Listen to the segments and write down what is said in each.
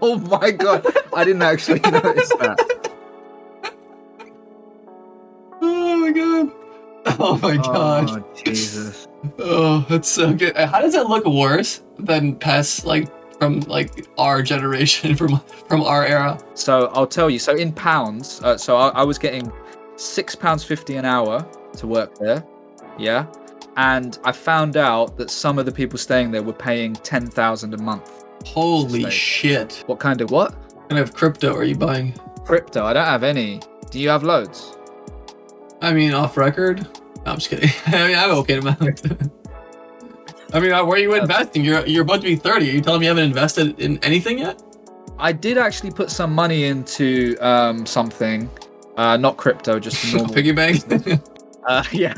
Oh my god, I didn't actually notice that. Oh my god. Oh my god. Oh Jesus. Oh, that's so good. How does that look worse than PES, like from like our generation, from our era? So I'll tell you. So in pounds, so I was getting £6.50 an hour to work there. Yeah, and I found out that some of the people staying there were paying 10,000 a month. Holy shit! What kind of what? What kind of crypto are you buying? Crypto? I don't have any. Do you have loads? I mean, off record. No, I'm just kidding. I mean, I'm okay about it. I mean, where are you investing? You're about to be 30. Are you telling me you haven't invested in anything yet? I did actually put some money into something, not crypto, just normal piggy bank. Yeah.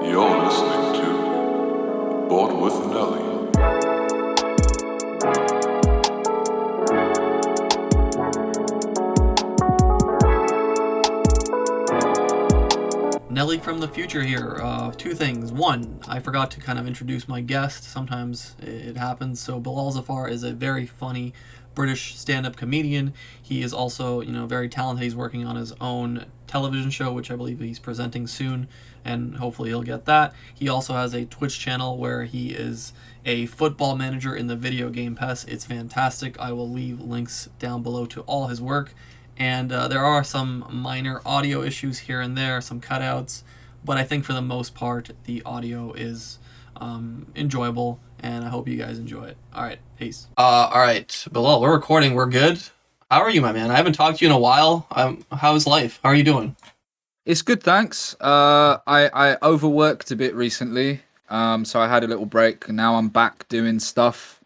You're listening to Board with Nelly. Nelly from the future here. Two things. One, I forgot to kind of introduce my guest. Sometimes it happens. So Bilal Zafar is a very funny British stand-up comedian. He is also, very talented. He's working on his own television show, which I believe he's presenting soon, and hopefully he'll get that. He also has a Twitch channel where he is a football manager in the video game PES. It's fantastic. I will leave links down below to all his work. And there are some minor audio issues here and there, some cutouts, but I think for the most part, the audio is enjoyable, and I hope you guys enjoy it. All right, peace. All right, Bilal, we're recording. We're good. How are you, my man? I haven't talked to you in a while. How's life? How are you doing? It's good, thanks. I overworked a bit recently, so I had a little break, and now I'm back doing stuff,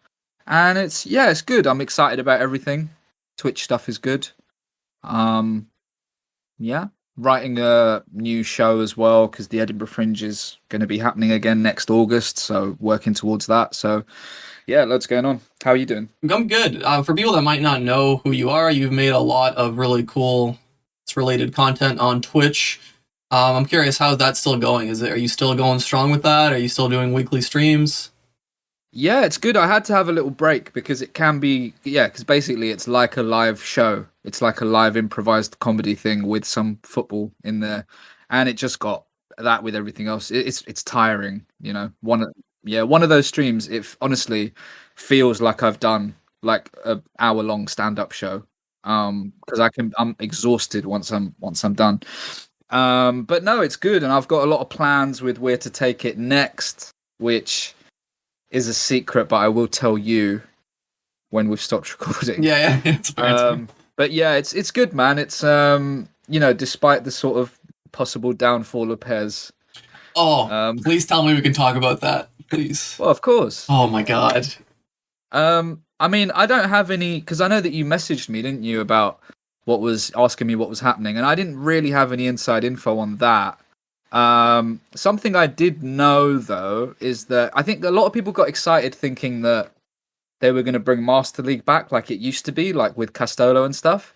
and it's good. I'm excited about everything. Twitch stuff is good. Writing a new show as well, because the Edinburgh Fringe is going to be happening again next August, so working towards that. So yeah, loads going on. How are you doing? I'm good. For people that might not know who you are, you've made a lot of really cool related content on Twitch. I'm curious, how's that still going? Are you still going strong with that? Are you still doing weekly streams? Yeah, it's good. I had to have a little break because it can be, because basically it's like a live show. It's like a live improvised comedy thing with some football in there. And it just got that with everything else. It's tiring, One of those streams, it honestly feels like I've done like an hour-long stand-up show. Because I'm exhausted once I'm done. But no, it's good. And I've got a lot of plans with where to take it next, which is a secret, but I will tell you when we've stopped recording. Yeah, it's but yeah, it's good, man. It's despite the sort of possible downfall of PES. Please tell me we can talk about that, please. Well, of course. Oh my god. I mean, I don't have any, because I know that you messaged me, didn't you, about asking me what was happening, and I didn't really have any inside info on that. Something I did know, though, is that I think a lot of people got excited thinking that they were going to bring Master League back like it used to be, like with Castolo and stuff.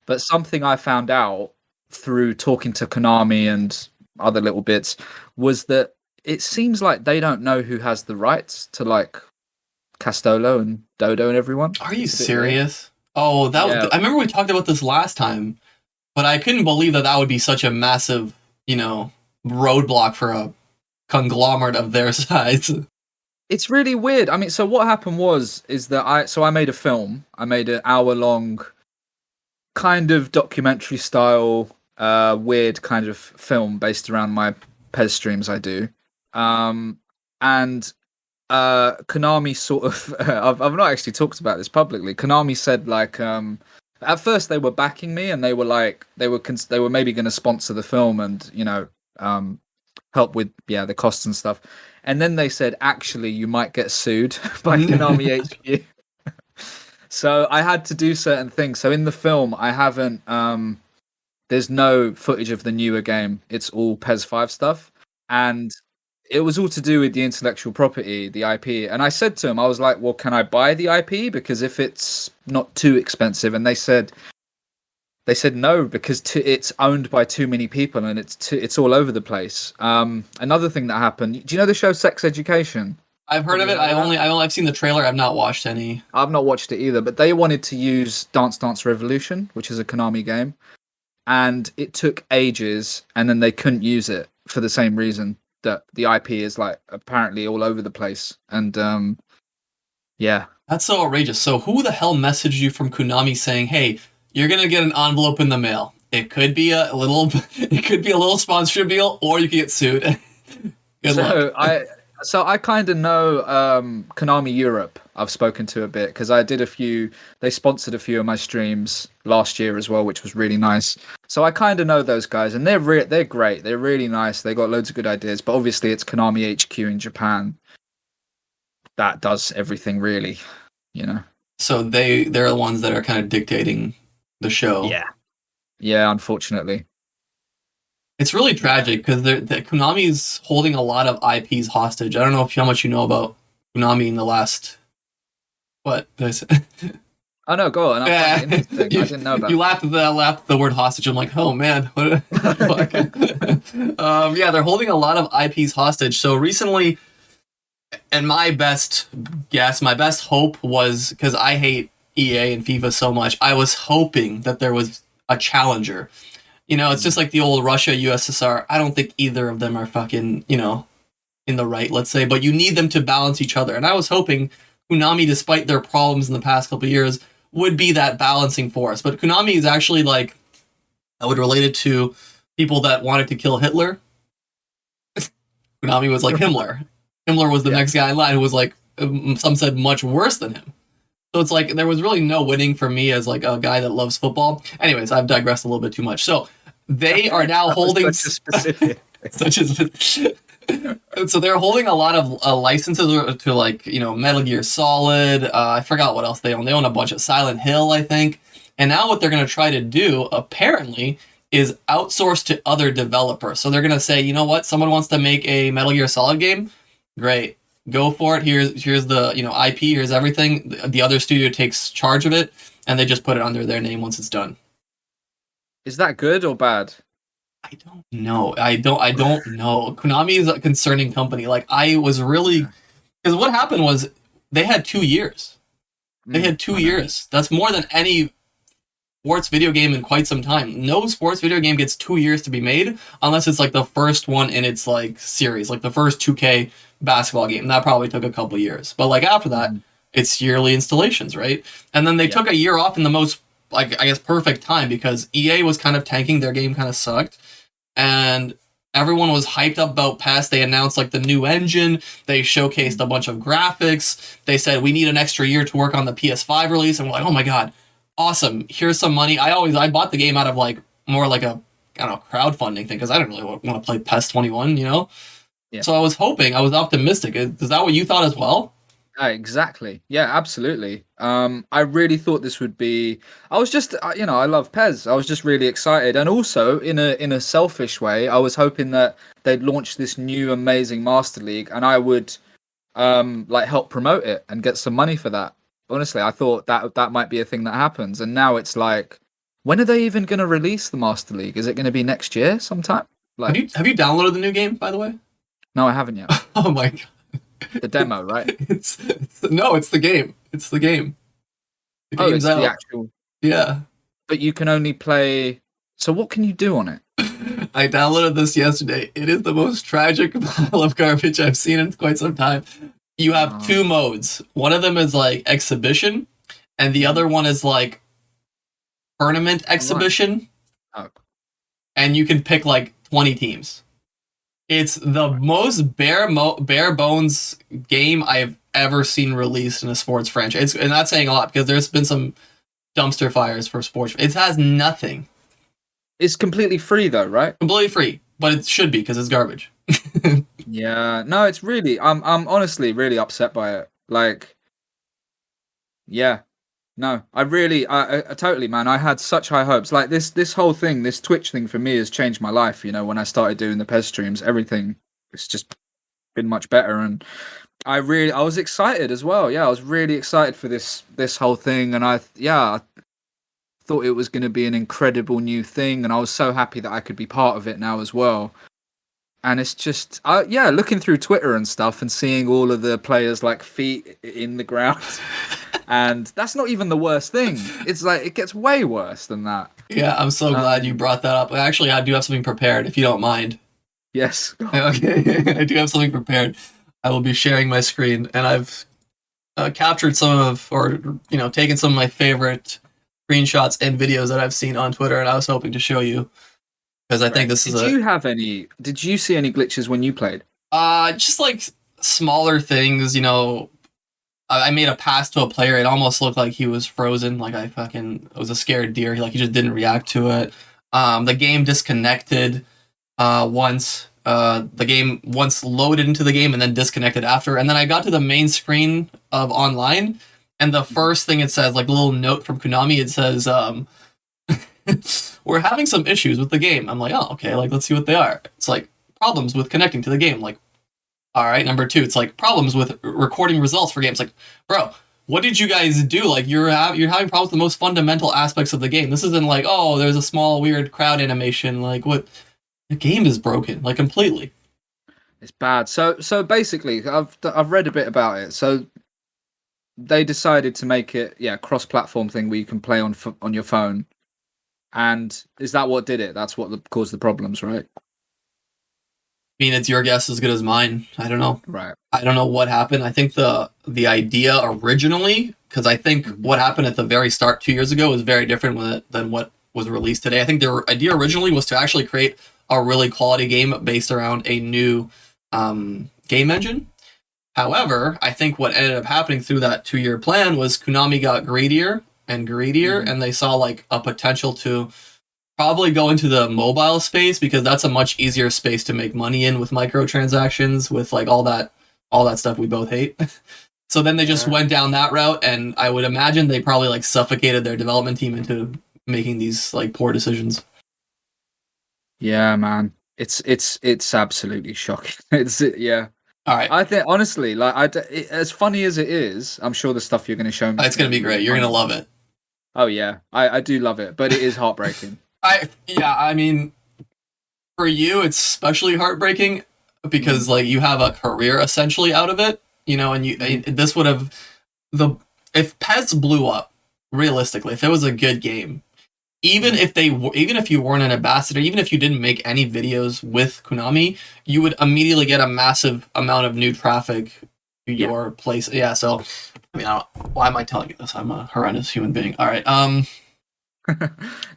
But something I found out through talking to Konami and other little bits was that it seems like they don't know who has the rights to like Castolo and Dodo and everyone. Are you serious? Oh, I remember we talked about this last time, but I couldn't believe that would be such a massive, roadblock for a conglomerate of their size. It's really weird. I mean, so what happened is that I made a film. I made an hour-long kind of documentary style, weird kind of film based around my PES streams I do. And Konami sort of, I've not actually talked about this publicly. Konami said like, at first they were backing me and they were like, they were maybe going to sponsor the film and, help with the costs and stuff. And then they said, actually, you might get sued by Konami HQ. So I had to do certain things. So in the film, I haven't, there's no footage of the newer game. It's all PES 5 stuff. And it was all to do with the intellectual property, the IP. And I said to him, I was like, well, can I buy the IP? Because if it's not too expensive. And they said, They said no because it's owned by too many people and it's all over the place. Another thing that happened. Do you know the show Sex Education? I've heard of it. I've seen the trailer. I've not watched any. I've not watched it either, but they wanted to use Dance Dance Revolution, which is a Konami game, and it took ages, and then they couldn't use it for the same reason that the IP is like apparently all over the place. And yeah, that's so outrageous. So who the hell messaged you from Konami saying, "Hey, you're gonna get an envelope in the mail. It could be a little sponsorship deal, or you could get sued." Good luck. So I kind of know Konami Europe. I've spoken to a bit because I did they sponsored a few of my streams last year as well, which was really nice. So I kind of know those guys, and they're great. They're really nice. They got loads of good ideas, but obviously it's Konami HQ in Japan that does everything, really. So they're the ones that are kind of dictating the show. Yeah, unfortunately. It's really tragic because Konami's holding a lot of IPs hostage. I don't know how much you know about Konami in the last... What? Oh, no, go on. Yeah. I didn't know about You laughed at the word hostage. I'm like, oh, man. What yeah, they're holding a lot of IPs hostage. So recently, and my best hope was, because I hate EA and FIFA so much, I was hoping that there was a challenger. It's just like the old Russia, USSR. I don't think either of them are fucking, in the right, let's say, but you need them to balance each other. And I was hoping Konami, despite their problems in the past couple of years, would be that balancing force. But Konami is actually like, I would relate it to people that wanted to kill Hitler. Konami was like Himmler. Himmler was the next guy in line who was like, some said much worse than him. So it's like, there was really no winning for me as like a guy that loves football. Anyways, I've digressed a little bit too much. So they are now holding specific. So they're holding a lot of licenses to like, Metal Gear Solid. I forgot what else they own. They own a bunch of Silent Hill, I think. And now what they're going to try to do, apparently, is outsource to other developers. So they're going to say, you know what? Someone wants to make a Metal Gear Solid game? Great. Go for it. Here's the IP. Here's everything. The other studio takes charge of it, and they just put it under their name once it's done. Is that good or bad? I don't know. I don't know. Konami is a concerning company. Like, I was really... Because what happened was they had 2 years. They had 2 years. That's more than any sports video game in quite some time. No sports video game gets 2 years to be made unless it's like the first one in its like series, like the first 2K basketball game. That probably took a couple years. But like after that, it's yearly installations, right? And then they took a year off in the most, like, I guess, perfect time because EA was kind of tanking. Their game kind of sucked. And everyone was hyped up about PES. They announced like the new engine. They showcased a bunch of graphics. They said, we need an extra year to work on the PS5 release. And we're like, oh my God, awesome. Here's some money. I bought the game out of like more like a, I don't know, crowdfunding thing because I didn't really want to play PES 21, Yeah. So I was optimistic. Is that what you thought as well? Exactly. Yeah, absolutely. I really thought this would be. I was just, I love PES. I was just really excited, and also in a selfish way, I was hoping that they'd launch this new amazing Master League, and I would, like help promote it and get some money for that. Honestly, I thought that might be a thing that happens, and now it's like, when are they even going to release the Master League? Is it going to be next year sometime? Like, have you downloaded the new game, by the way? No, I haven't yet. Oh my God. The demo, right? It's the game. It's the game. The game's out. The actual. Yeah. But you can only play. So what can you do on it? I downloaded this yesterday. It is the most tragic pile of garbage I've seen in quite some time. You have 2 modes. One of them is like exhibition, and the other one is like tournament exhibition. Oh. And you can pick like 20 teams. It's the most bare bones game I've ever seen released in a sports franchise. And that's saying a lot because there's been some dumpster fires for sports. It has nothing. It's completely free though, right? Completely free, but it should be because it's garbage. Yeah, no, it's really. I'm honestly really upset by it. Like, yeah, no, I totally, man. I had such high hopes. Like this whole thing, this Twitch thing for me has changed my life. When I started doing the PES streams, everything it's just been much better, and I was excited as well. Yeah, I was really excited for this whole thing, and thought it was going to be an incredible new thing, and I was so happy that I could be part of it now as well. And it's just, looking through Twitter and stuff and seeing all of the players like feet in the ground. And that's not even the worst thing. It's like, it gets way worse than that. Yeah, I'm so glad you brought that up. Actually, I do have something prepared, if you don't mind. Yes. Okay, I do have something prepared. I will be sharing my screen, and I've captured taken some of my favorite screenshots and videos that I've seen on Twitter, and I was hoping to show you. Because I think this is Did you see any glitches when you played? Just like smaller things, I made a pass to a player. It almost looked like he was frozen. Like it was a scared deer. Like he just didn't react to it. The game disconnected once. The game once loaded into the game and then disconnected after. And then I got to the main screen of online, and the first thing it says, like a little note from Konami, it says, we're having some issues with the game. I'm like, oh, okay, like let's see what they are. It's like problems with connecting to the game. Like, all right, number 2, it's like problems with recording results for games. Like, bro, what did you guys do? Like, you're having problems with the most fundamental aspects of the game. This isn't like, oh, there's a small weird crowd animation. Like, what? The game is broken, like completely. It's bad. So basically, I've read a bit about it. So they decided to make it cross-platform thing where you can play on your phone. And is that what did it? That's what caused the problems, right? I mean, it's your guess as good as mine. I don't know. Right. I don't know what happened. I think the idea originally, because I think what happened at the very start 2 years ago was very different than what was released today. I think the idea originally was to actually create a really quality game based around a new game engine. However, I think what ended up happening through that 2-year plan was Konami got greedier and greedier, and they saw like a potential to probably go into the mobile space, because that's a much easier space to make money in with microtransactions, with like all that stuff we both hate. So then they just went down that route, and I would imagine they probably like suffocated their development team into making these like poor decisions. Yeah, man. It's absolutely shocking. All right. I think honestly, like as funny as it is, I'm sure the stuff you're going to show me. It's going to be great. You're going to love it. Oh yeah, I do love it, but it is heartbreaking. I mean, for you, it's especially heartbreaking because like you have a career essentially out of it, and this would have if PES blew up realistically, if it was a good game, even if you weren't an ambassador, even if you didn't make any videos with Konami, you would immediately get a massive amount of new traffic to your place. Yeah, so I mean, why am I telling you this? I'm a horrendous human being. All right.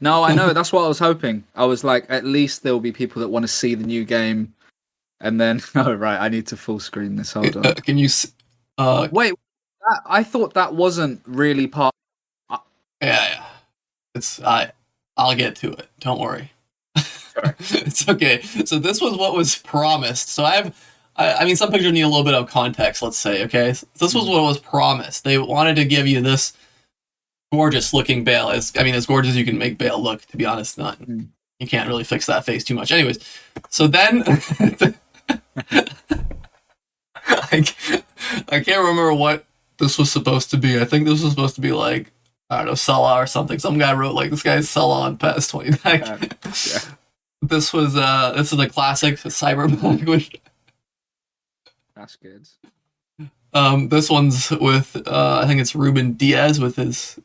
No, I know. That's what I was hoping. I was like, at least there will be people that want to see the new game, and then I need to full screen this. Hold on. Can you? Wait, I thought that wasn't really part. Yeah. It's I'll get to it. Don't worry. Sure. It's okay. So this was what was promised. So I mean, some pictures need a little bit of context, let's say, okay? So this was what was promised. They wanted to give you this gorgeous-looking Bale. As gorgeous as you can make Bale look, to be honest. You can't really fix that face too much. Anyways, so then... I can't remember what this was supposed to be. I think this was supposed to be like, I don't know, Salah or something. Some guy wrote, like, this guy's Salah on PES 29. Yeah. This is a classic cyberpunk, which... That's good. This one's with I think it's Ruben Diaz with his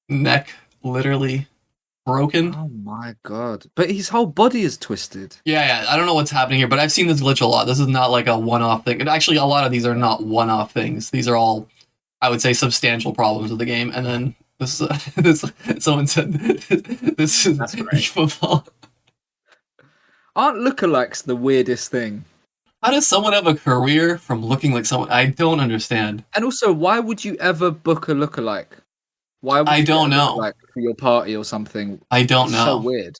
neck literally broken. Oh my god! But his whole body is twisted. Yeah. I don't know what's happening here, but I've seen this glitch a lot. This is not like a one-off thing. And actually, a lot of these are not one-off things. These are all, I would say, substantial problems with the game. And then this someone said this is eFootball. Aren't lookalikes the weirdest thing? How does someone have a career from looking like someone? I don't understand. And also, why would you ever book a lookalike? Why would I don't know. Like for your party or something? I don't know. So weird.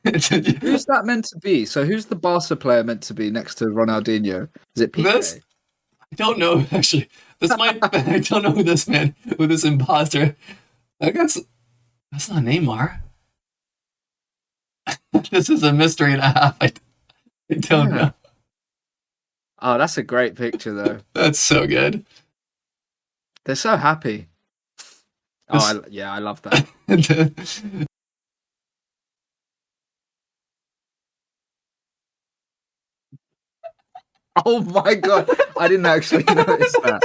Who's that meant to be? So who's the Barca player meant to be next to Ronaldinho? Is it Piqué? I don't know, actually. I don't know who this imposter. That's not Neymar. This is a mystery and a half. I don't know. Oh, that's a great picture, though. That's so good. They're so happy. Oh, I love that. Oh my god, I didn't actually notice that.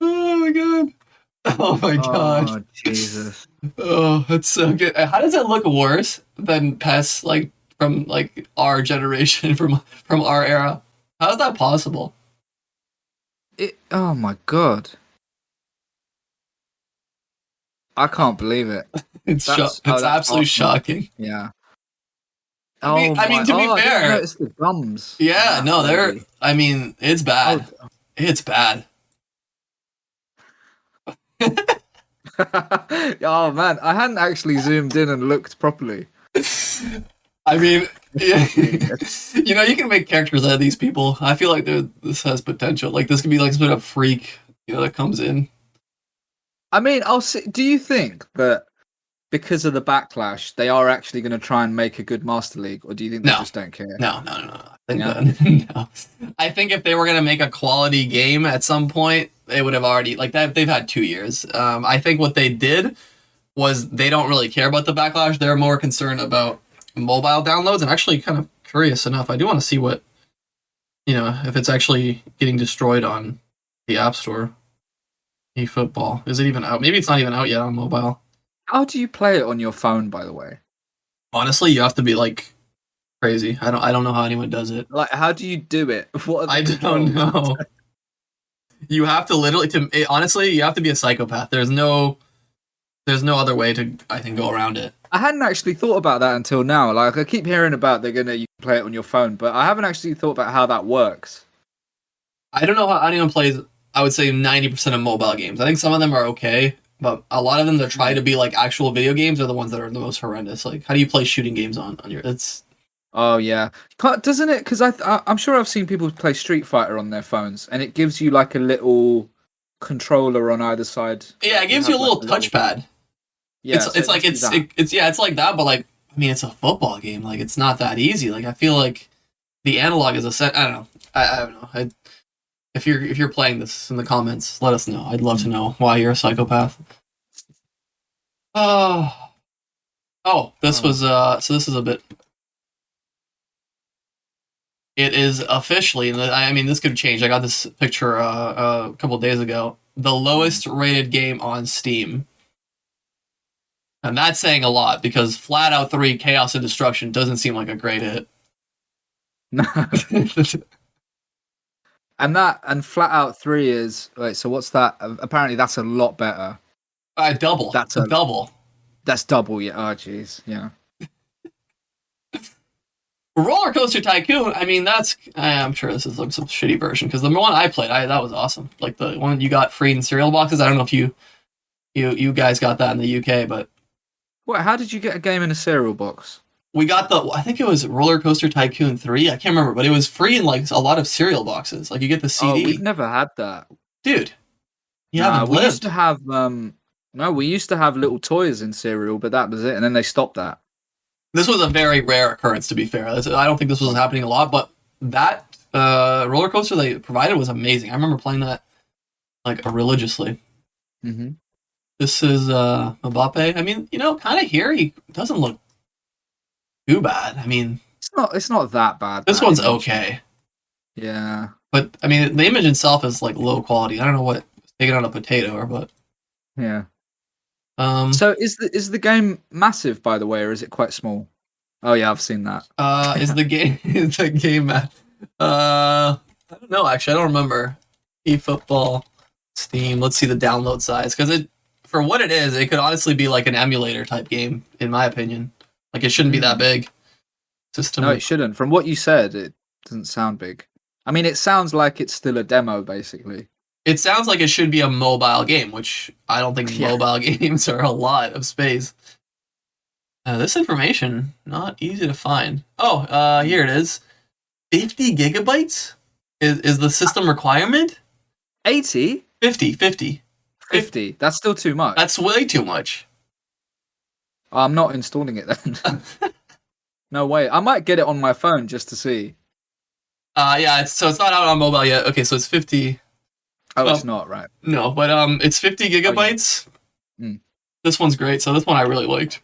Oh my god. Oh my gosh. Oh Jesus. Oh, that's so good. How does it look worse than PES, like from like our generation, from our era? How is that possible? Oh my god. I can't believe it. It's That's absolutely awesome. shocking. Yeah. I mean, to be I didn't fair, notice the gums. yeah, no, they're. Lady. I mean, it's bad. Oh. It's bad. Oh man, I hadn't actually zoomed in and looked properly. I mean, yeah. You know, you can make characters out of these people. I feel like this has potential. Like this could be like some sort of freak, you know, that comes in. I mean, I'll see. Do you think that because of the backlash, they are actually going to try and make a good Master League, or do you think they just don't care? No. No. I think if they were going to make a quality game at some point, they would have already like that. They've had 2 years. I think what they did was they don't really care about the backlash. They're more concerned about mobile downloads. And actually, kind of curious enough, I do want to see what, you know, if it's actually getting destroyed on the App Store. eFootball, is it even out? Maybe it's not even out yet on mobile. How do you play it on your phone, by the way? Honestly, you have to be like crazy. I don't know how anyone does it. Like, how do you do it? I don't know. You have to literally honestly, you have to be a psychopath. There's no other way to, I think, go around it. I hadn't actually thought about that until now. Like, I keep hearing about you can play it on your phone, but I haven't actually thought about how that works. I don't know how anyone plays. I would say 90% of mobile games. I think some of them are okay, but a lot of them that try to be like actual video games are the ones that are the most horrendous. Like, how do you play shooting games on your? It's. Oh yeah, doesn't it? Because I'm sure I've seen people play Street Fighter on their phones, and it gives you like a little controller on either side. Yeah, it gives you a little touchpad. Yeah, it's like that, but like, I mean, it's a football game. Like, it's not that easy. Like, I feel like the analog is I don't know. I don't know. If you're playing this in the comments, let us know. I'd love to know why you're a psychopath. This was so this is a bit. It is officially, I mean, this could change. I got this picture a couple of days ago. The lowest rated game on Steam. And that's saying a lot, because Flat Out 3 Chaos and Destruction doesn't seem like a great hit. No. And Flat Out 3 is... Wait, so what's that? Apparently that's a lot better. Double. That's a double. That's double, yeah. Oh, jeez, yeah. Roller Coaster Tycoon, I mean, I'm sure this is like some shitty version, because the one I played, that was awesome. Like the one you got free in cereal boxes. I don't know if you guys got that in the UK, but... What? How did you get a game in a cereal box? We got I think it was Roller Coaster Tycoon 3. I can't remember, but it was free in like a lot of cereal boxes. Like you get the CD. Oh, we've never had that. Dude, you haven't lived. We used to have, we used to have little toys in cereal, but that was it. And then they stopped that. This was a very rare occurrence, to be fair. I don't think this was happening a lot, but that roller coaster they provided was amazing. I remember playing that like religiously. Mm-hmm. This is Mbappe. I mean, you know, kind of here he doesn't look too bad. I mean, it's not that bad. This one's okay. Yeah, but I mean, the image itself is like low quality. I don't know what taking on a potato or what. Yeah. So is the game massive, by the way, or is it quite small? Oh yeah, I've seen that. Is the game I don't know, actually. I don't remember. eFootball, Steam. Let's see the download size, because for what it is, it could honestly be like an emulator type game, in my opinion. Like, it shouldn't be that big. No, it shouldn't. From what you said, it doesn't sound big. I mean, it sounds like it's still a demo, basically. It sounds like it should be a mobile game, which I don't think mobile games are a lot of space. This information, not easy to find. Oh, here it is. 50 gigabytes is the system requirement? 80? 50. That's still too much. That's way too much. I'm not installing it then. No way. I might get it on my phone just to see. Yeah, it's not out on mobile yet. Okay, so it's 50. Oh, it's not, right? No, but it's 50 gigabytes. Mm. This one's great. So this one I really liked.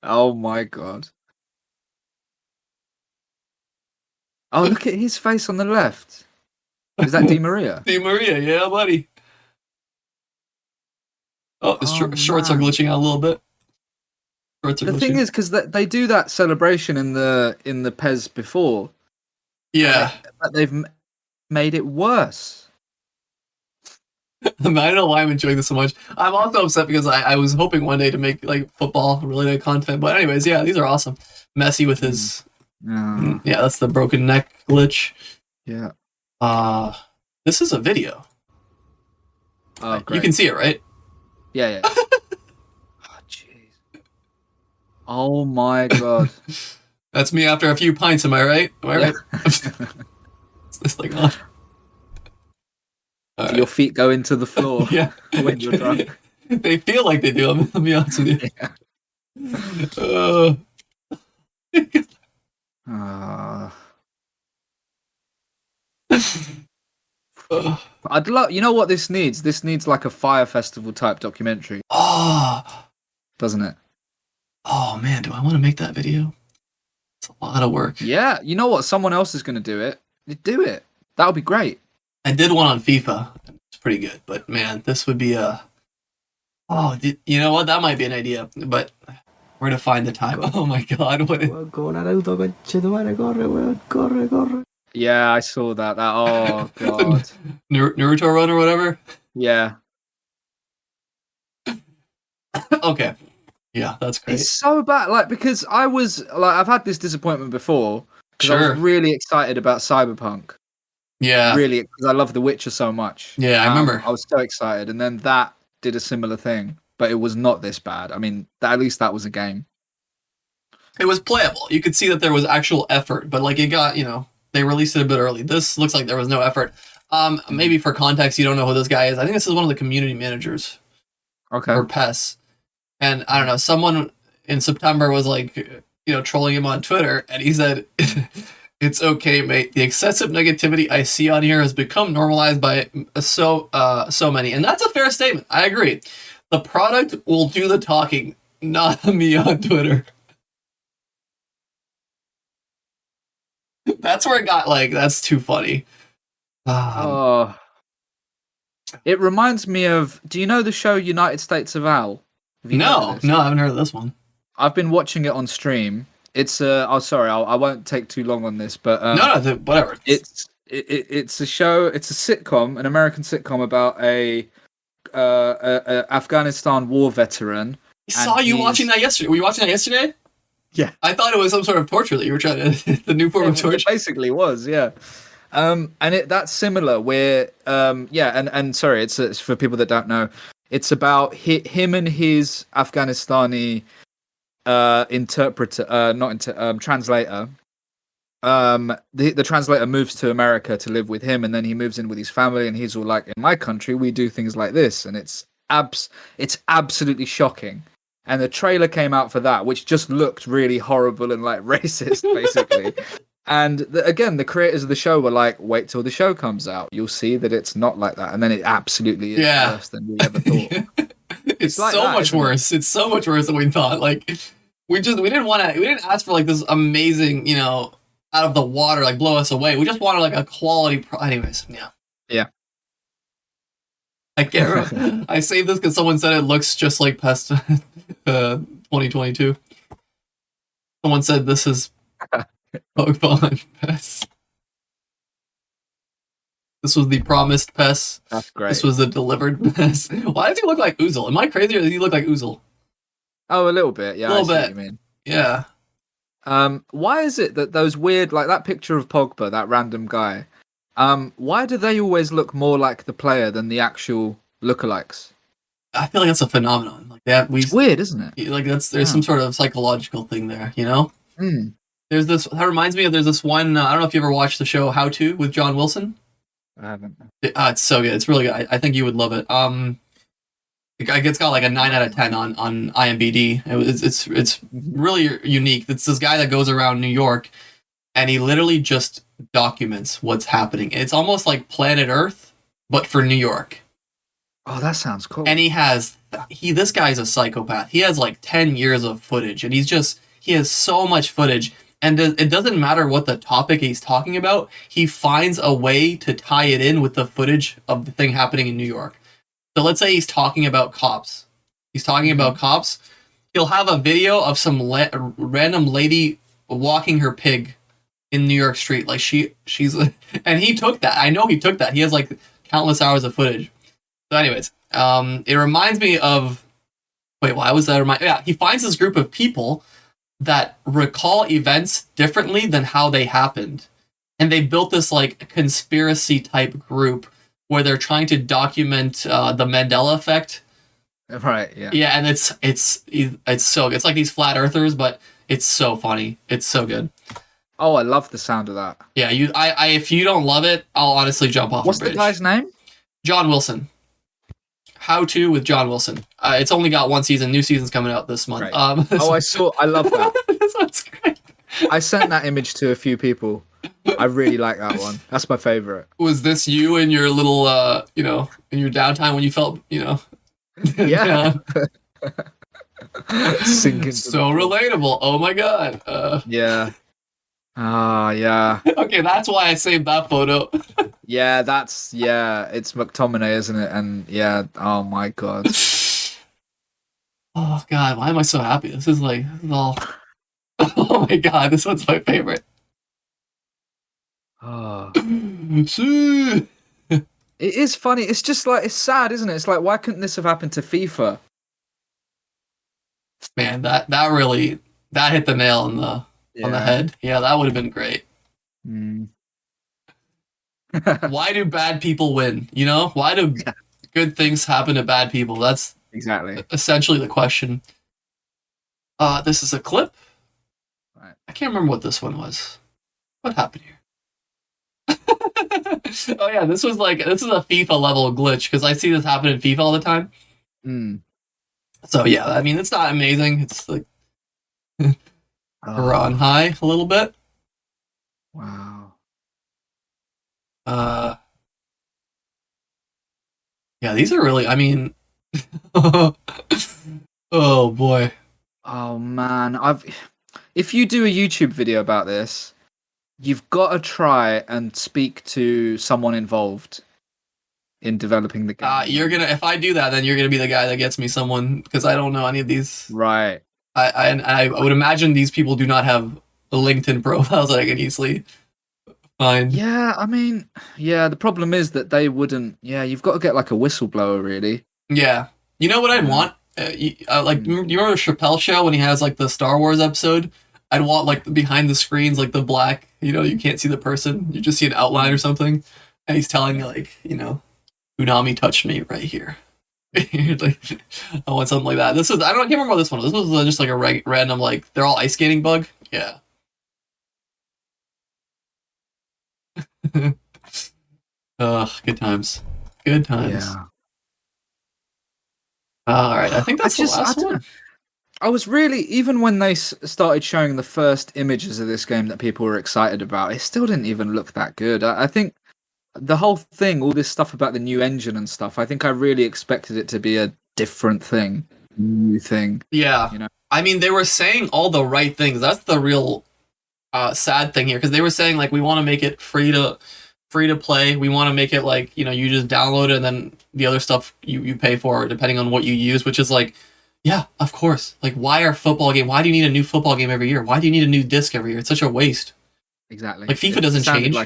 Oh my god. Oh, look at his face on the left. Is that Di Maria? Di Maria, yeah, buddy. Oh, the shorts are man. glitching out a little bit. The thing is, because they do that celebration in the Pez before. Yeah. But they've made it worse. I don't know why I'm enjoying this so much. I'm also upset because I was hoping one day to make like football related content. But anyways, yeah, these are awesome. Messi with his yeah, that's the broken neck glitch. Yeah. This is a video. Oh, great. You can see it, right? Yeah. Oh, jeez. Oh my god. That's me after a few pints. Am I right? Am I right? What's this thing on? Do your feet go into the floor? Yeah. When you're drunk? They feel like they do. Let me honest with you. I'd love. You know what this needs? This needs like a fire festival type documentary. Doesn't it? Oh man, do I want to make that video? It's a lot of work. Yeah, you know what? Someone else is going to do it. Do it. That would be great. I did one on FIFA. It's pretty good, but man, this would be a. Oh, you know what? That might be an idea, but where to find the time? Oh my god! What? Yeah, I saw that. Oh god. Naruto run or whatever. Yeah. Okay. Yeah, that's great. It's so bad, like because I was like, I've had this disappointment before because I was really excited about Cyberpunk. Yeah. Really, because I love The Witcher so much. Yeah, I remember. I was so excited, and then that did a similar thing, but it was not this bad. I mean, at least that was a game. It was playable. You could see that there was actual effort, but like it got, they released it a bit early. This looks like there was no effort. Maybe for context, you don't know who this guy is. I think this is one of the community managers. Okay. Or PES. And I don't know, someone in September was like, trolling him on Twitter, and he said, "It's okay, mate. The excessive negativity I see on here has become normalized by so many." And that's a fair statement. I agree. The product will do the talking, not me on Twitter. That's where it got that's too funny. It reminds me of. Do you know the show United States of Al? No, I haven't heard of this one. I've been watching it on stream. It's sorry, I won't take too long on this, but no, whatever. It's a show. It's a sitcom, an American sitcom about a Afghanistan war veteran. I saw you watching that yesterday. Were you watching that yesterday? Yeah, I thought it was some sort of torture that you were trying to the new form of torture. It basically was, yeah. And that's similar. Where and sorry, it's for people that don't know. It's about him and his Afghanistani translator. The translator moves to America to live with him, and then he moves in with his family, and he's all like, "In my country, we do things like this," and it's absolutely shocking. And the trailer came out for that, which just looked really horrible and like racist, basically. And again, the creators of the show were like, "Wait till the show comes out. You'll see that it's not like that." And then it absolutely is worse than we ever thought. It's like so much worse. It's so much worse than we thought. Like we didn't ask for like this amazing, out of the water, like blow us away. We just wanted like a quality. Anyways, yeah. I can't. I saved this because someone said it looks just like Pest 2022. Someone said this is Pokemon PES. This was the promised PES. That's great. This was the delivered PES. Why does he look like Oozle? Am I crazy or does he look like Oozle? Oh, a little bit. Yeah, a little bit. What you mean. Yeah. Why is it that those weird, like that picture of Pogba, that random guy, why do they always look more like the player than the actual lookalikes? I feel like that's a phenomenon. Like that, it's weird, isn't it? Like there's some sort of psychological thing there, Mm. There's this. That reminds me of. There's this one. I don't know if you ever watched the show How To with John Wilson. I haven't. It's so good. It's really good. I think you would love it. It's got like a 9 out of 10 on IMDb. It's really unique. It's this guy that goes around New York, and he literally just documents what's happening. It's almost like Planet Earth, but for New York. Oh, that sounds cool. And this guy's a psychopath. He has like 10 years of footage, and he has so much footage. And it doesn't matter what the topic he's talking about, he finds a way to tie it in with the footage of the thing happening in New York. So let's say he's talking about cops. He'll have a video of some random lady walking her pig in New York street. Like she's, and he took that. I know he took that. He has like countless hours of footage. So anyways, it reminds me of, wait, why was that? Yeah, he finds this group of people that recall events differently than how they happened. And they built this like conspiracy type group where they're trying to document the Mandela effect. Right, yeah. Yeah, and it's so good. It's like these flat earthers, but it's so funny. It's so good. Oh, I love the sound of that. Yeah, if you don't love it, I'll honestly jump off What's the bridge. the guy's name? John Wilson. How to with John Wilson. It's only got one season. New season's coming out this month. Right. I love that. This one's great. I sent that image to a few people. I really like that one. That's my favorite. Was this you in your little, in your downtime when you felt, Yeah. Sinking. So relatable. Oh my god. Yeah. Yeah. Okay, that's why I saved that photo. Yeah, it's McTominay, isn't it? And yeah, oh my god. Oh god, why am I so happy? This is all. Oh my god, this one's my favorite. Oh. It is funny. It's just like, it's sad, isn't it? It's like, why couldn't this have happened to FIFA? Man, that hit the nail on the head. Yeah, that would have been great. Mm. Why do bad people win? Why do good things happen to bad people? That's exactly essentially the question. This is a clip. Right. I can't remember what this one was. What happened here? Oh yeah, this is a FIFA level glitch because I see this happen in FIFA all the time. Mm. So yeah, I mean it's not amazing. It's like we're on high a little bit. Wow. Yeah, these are really. I mean, oh boy. Oh man, if you do a YouTube video about this, you've got to try and speak to someone involved in developing the game. If I do that, then you're gonna be the guy that gets me someone because I don't know any of these. Right. I would imagine these people do not have LinkedIn profiles that I can easily find. Yeah, I mean, the problem is that they wouldn't. Yeah, you've got to get like a whistleblower, really. Yeah. You know what I'd want? You remember Chappelle show when he has like the Star Wars episode? I'd want like behind the screens, like the black, you can't see the person, you just see an outline or something, and he's telling you like, Unami touched me right here. Like, I want something like that. I can't remember what this one was. This was just like a random like they're all ice skating bug. Yeah. Ugh, good times. Good times. Yeah. All right, I think that's the last one. I was really, even when they started showing the first images of this game that people were excited about, it still didn't even look that good. I think the whole thing, all this stuff about the new engine and stuff, I think I really expected it to be a different thing, new thing. Yeah. I mean, they were saying all the right things. That's the real sad thing here, because they were saying like we want to make it free to play. We want to make it like you just download it and then the other stuff you pay for depending on what you use, which is like, yeah, of course. Like, why do you need a new football game every year? Why do you need a new disc every year? It's such a waste. Exactly. Like FIFA doesn't change.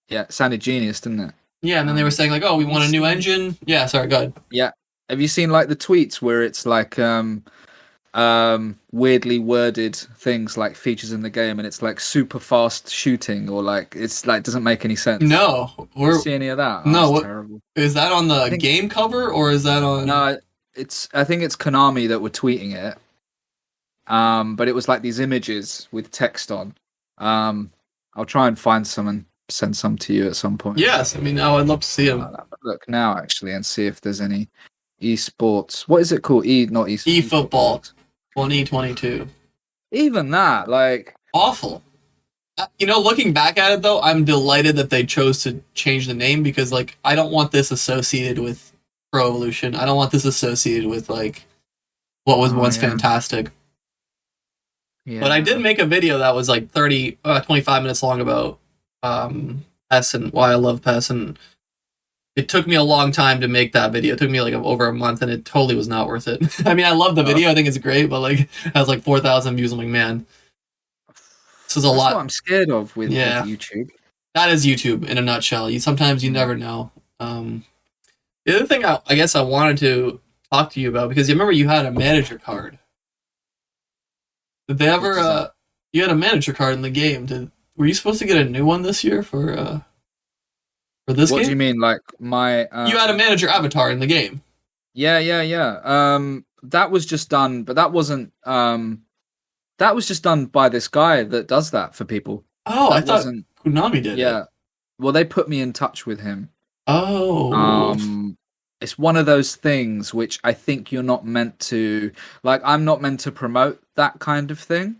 It sounded genius, didn't it? Yeah, and then they were saying like, oh, we want a new engine. Yeah, sorry, go ahead. Yeah. Have you seen like the tweets where it's like weirdly worded things like features in the game, and it's like super fast shooting, or like it's like doesn't make any sense? No, Did you see any of that? No, terrible. Is that on the game cover or is that on? No, I think it's Konami that were tweeting it. But it was like these images with text on. I'll try and find some and send some to you at some point. Yes, I mean, I'd love to see them. I'll have a look now actually and see if there's any esports. What is it called? Not esports. eFootball 2022. Even that, like, awful. Looking back at it though, I'm delighted that they chose to change the name because like I don't want this associated with Pro Evolution. I don't want this associated with like what was once fantastic. Yeah. But I did make a video that was like 25 minutes long about PES and why I love PES, and it took me a long time to make that video. It took me like over a month, and it totally was not worth it. I mean, I love the video. I think it's great, but like it has like 4,000 views. I'm like, man, this is a lot. That's what I'm scared of with YouTube. That is YouTube in a nutshell. Sometimes you never know. The other thing I guess I wanted to talk to you about, because you remember you had a manager card. Did they ever? You had a manager card in the game. Were you supposed to get a new one this year for this game? What do you mean, like my? You had a manager avatar in the game. Yeah. That was just done, but that wasn't. That was just done by this guy that does that for people. Oh, I thought Konami did it. Yeah. Well, they put me in touch with him. Oh. It's one of those things which I think you're not meant to, like, I'm not meant to promote that kind of thing.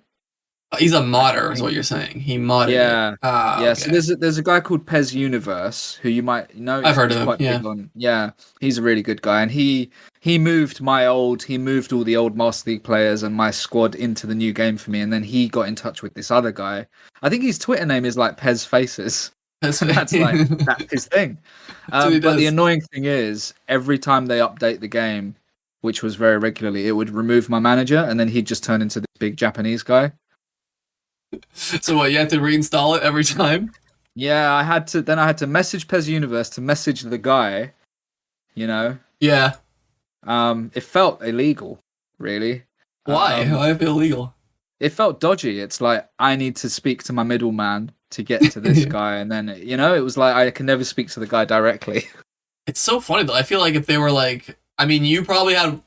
He's a modder, is what you're saying. He modded it. Yeah. Okay. So there's a guy called Pez Universe who you might know. I've heard of him. Yeah, he's a really good guy, and he moved all the old Master League players and my squad into the new game for me, and then he got in touch with this other guy. I think his Twitter name is like Pez Faces. That's his thing. But the annoying thing is, every time they update the game, which was very regularly, it would remove my manager, and then he'd just turn into this big Japanese guy. So what? You had to reinstall it every time? Yeah, I had to message Pez Universe to message the guy. You know. Yeah. It felt illegal, really. Why? Why it feel illegal? It felt dodgy. It's like I need to speak to my middleman to get to this guy, and then it was like I can never speak to the guy directly. It's so funny though. I feel like if they were like, I mean, you probably had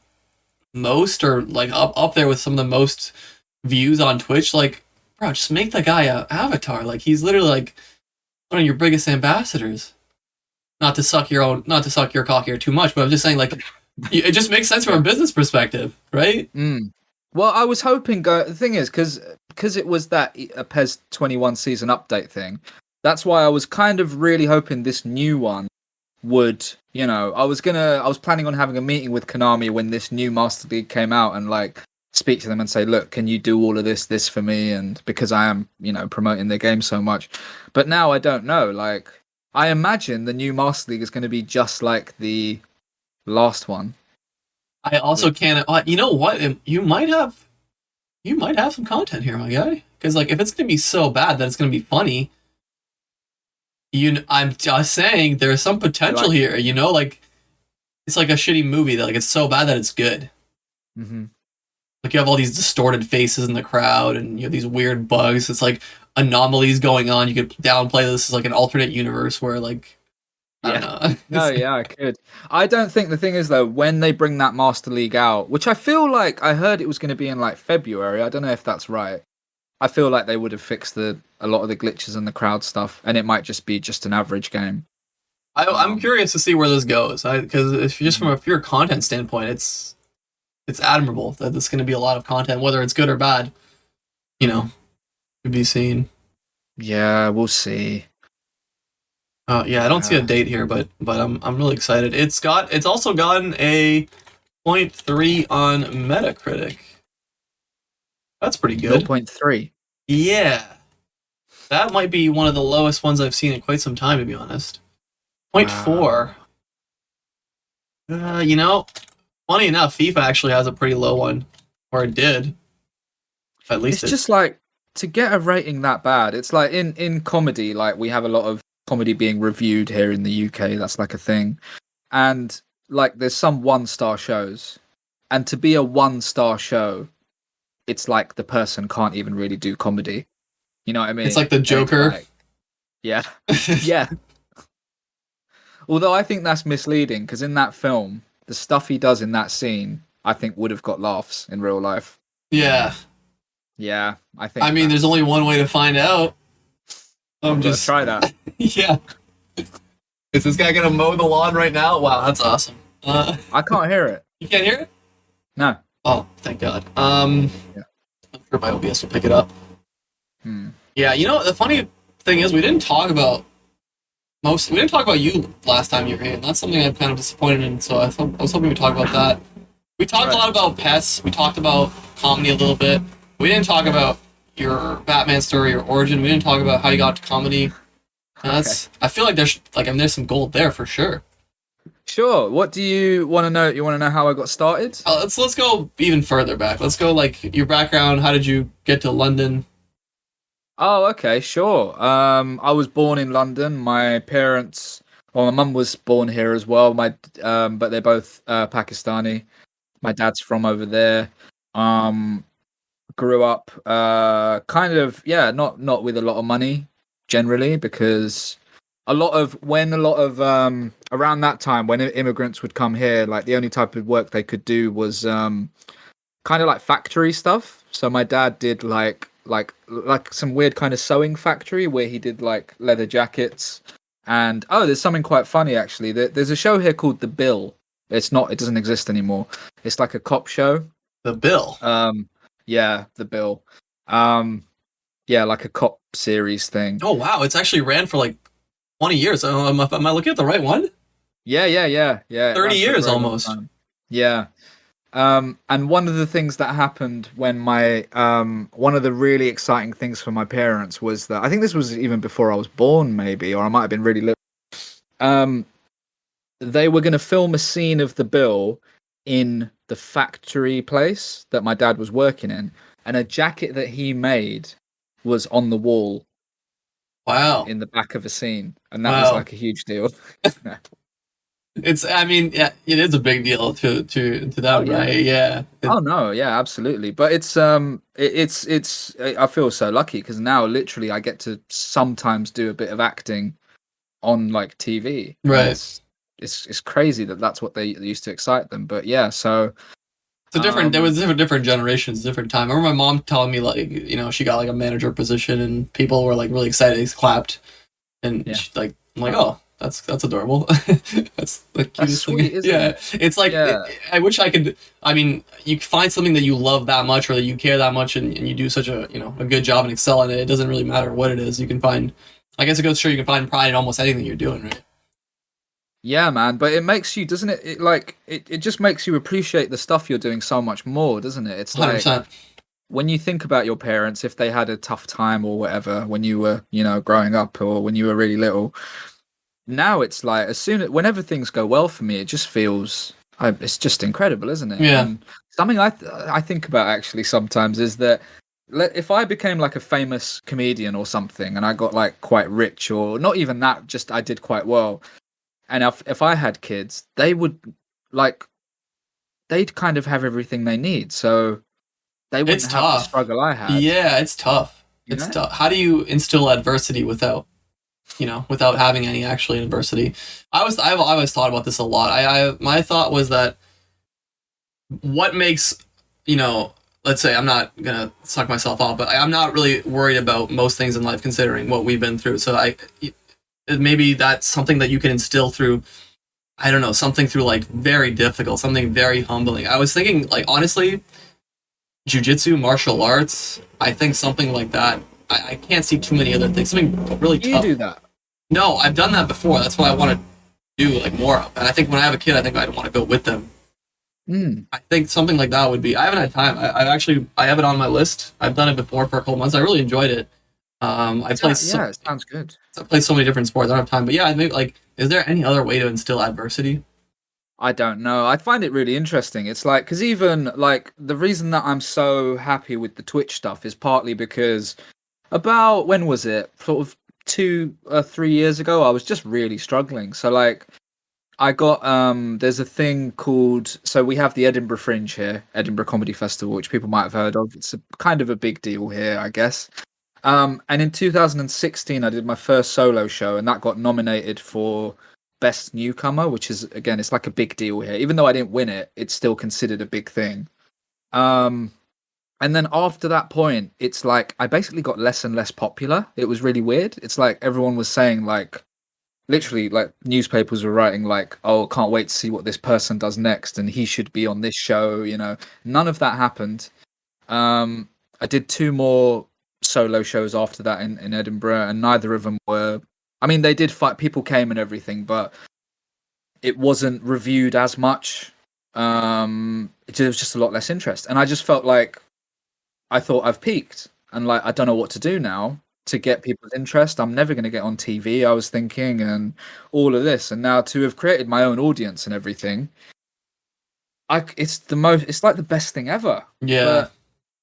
most or like up there with some of the most views on Twitch. Like, bro, just make the guy an avatar. Like, he's literally like one of your biggest ambassadors. Not to suck your cock here too much, but I'm just saying, like, it just makes sense from a business perspective, right? Well, I was hoping. The thing is, because it was that a PES 21 season update thing. That's why I was kind of really hoping this new one would. I was planning on having a meeting with Konami when this new Master League came out and like speak to them and say, look, can you do all of this for me? And because I am, promoting their game so much. But now I don't know. Like, I imagine the new Master League is going to be just like the last one. I also can't. You know what? You might have some content here, my guy. Because like, if it's gonna be so bad that it's gonna be funny, I'm just saying there's some potential here. Like it's like a shitty movie that like it's so bad that it's good. Mm-hmm. Like you have all these distorted faces in the crowd, and you have these weird bugs. It's like anomalies going on. You could downplay this as like an alternate universe where like. I don't know. No, yeah, I could. I don't think the thing is though, when they bring that Master League out, which I feel like I heard it was going to be in like February. I don't know if that's right. I feel like they would have fixed a lot of the glitches and the crowd stuff, and it might just be just an average game. I'm curious to see where this goes, because if just from a pure content standpoint, it's admirable that there's going to be a lot of content, whether it's good or bad. To be seen. Yeah, we'll see. Yeah, I don't see a date here, but I'm really excited. It's also gotten a 0.3 on Metacritic. That's pretty good. 0.3. Yeah, that might be one of the lowest ones I've seen in quite some time, to be honest. 0.4. Funny enough, FIFA actually has a pretty low one, or it did. At least it's just like to get a rating that bad. It's like in comedy, like we have a lot of comedy being reviewed here in the UK. That's like a thing, and like there's some 1-star shows, and to be a 1-star show, it's like the person can't even really do comedy. You know what I mean? It's like the Joker. Yeah. Although I think that's misleading, because in that film, the stuff he does in that scene, I think would have got laughs in real life. Yeah, I think. I mean, there's only one way to find out. I'm just try that. Yeah. Is this guy gonna mow the lawn right now? Wow, that's awesome. I can't hear it. You can't hear it? No. Oh, thank God. I'm sure my OBS will pick it up. Yeah, you know the funny thing is we didn't talk about you last time you were here, and that's something I'm kind of disappointed in. So I was hoping we talk about that. We talked a lot about pets. We talked about comedy a little bit. We didn't talk about your Batman story, your origin. We didn't talk about how you got to comedy. And that's. I feel like there's some gold there for sure. Sure. What do you want to know? You want to know how I got started? Let's go even further back. Let's go like your background. How did you get to London? Oh, okay, sure. I was born in London. My parents, well, my mum was born here as well. But they're both Pakistani. My dad's from over there. Um, Grew up, kind of, yeah, not with a lot of money generally, because a lot of around that time when immigrants would come here, like the only type of work they could do was kind of like factory stuff. So my dad did like some weird kind of sewing factory where he did like leather jackets. And there's something quite funny actually. There's a show here called The Bill. It doesn't exist anymore. It's like a cop show. The Bill. Yeah, The Bill. Yeah, like a cop series thing. Oh wow, it's actually ran for like 20 years. Am I looking at the right one? Yeah. 30 years almost. Yeah. And one of the things that happened when one of the really exciting things for my parents was that I think this was even before I was born, maybe, or I might have been really little. They were going to film a scene of The Bill in the factory place that my dad was working in, and a jacket that he made was on the wall. Wow. In the back of a scene, and that was like a huge deal. I mean, yeah, it is a big deal to them, yeah. right? Yeah. Oh no, yeah, absolutely. But it's I feel so lucky because now literally I get to sometimes do a bit of acting on like TV. Right. It's crazy that's what they used to excite them. But yeah, so it's there was different generations, different time. I remember my mom telling me like, you know, she got like a manager position and people were like really excited, they clapped, and she, like, I'm like, oh, that's adorable. That's the cutest sweet, thing. isn't it? It's like I wish I could. I mean, you find something that you love that much or that you care that much, and you do such a good job and excel in it. It doesn't really matter what it is. You can find. I guess it goes to show you can find pride in almost anything you're doing, right? Yeah, man, but it makes you, doesn't it? It just makes you appreciate the stuff you're doing so much more, doesn't it? It's like 100%. When you think about your parents, if they had a tough time or whatever when you were, growing up or when you were really little. Now it's like whenever things go well for me, it just feels it's just incredible, isn't it? Yeah. And something I think about actually sometimes is that if I became like a famous comedian or something, and I got like quite rich, or not even that, just I did quite well, and if I had kids, they would they'd kind of have everything they need, so they wouldn't have the struggle I had. Yeah, it's tough. It's tough. How do you instill adversity without having any actually adversity? I've always thought about this a lot. My thought was that what makes, let's say I'm not gonna suck myself off, but I'm not really worried about most things in life considering what we've been through. So maybe that's something that you can instill through, I don't know, something through like very difficult, something very humbling. I was thinking like, honestly, jiu-jitsu, martial arts, I think something like that. I can't see too many other things. Something really tough. You do that? No, I've done that before. That's what I want to do like more of. And I think when I have a kid, I think I'd want to go with them. I think something like that would be. I haven't had time. I have it on my list. I've done it before for a couple months. I really enjoyed it. It sounds good. I played so many different sports. I don't have time, but yeah, I think like, is there any other way to instill adversity? I don't know. I find it really interesting. It's like, because even like the reason that I'm so happy with the Twitch stuff is partly because about, when was it? Sort of 2 or 3 years ago, I was just really struggling. So like, I got there's a thing called, so we have the Edinburgh Fringe here, Edinburgh Comedy Festival, which people might have heard of. It's kind of a big deal here, I guess. And in 2016, I did my first solo show, and that got nominated for Best Newcomer, which is, again, it's like a big deal here. Even though I didn't win it, it's still considered a big thing. And then after that point, it's like I basically got less and less popular. It was really weird. It's like everyone was saying, like, literally, like, newspapers were writing like, oh, can't wait to see what this person does next, and he should be on this show. None of that happened. I did 2 more solo shows after that in Edinburgh, and neither of them were. I mean, they did fight. People came and everything, but it wasn't reviewed as much. There was just a lot less interest, and I just felt like I thought I've peaked, and like I don't know what to do now to get people's interest. I'm never going to get on TV, I was thinking, and all of this, and now to have created my own audience and everything, it's like the best thing ever. Yeah. But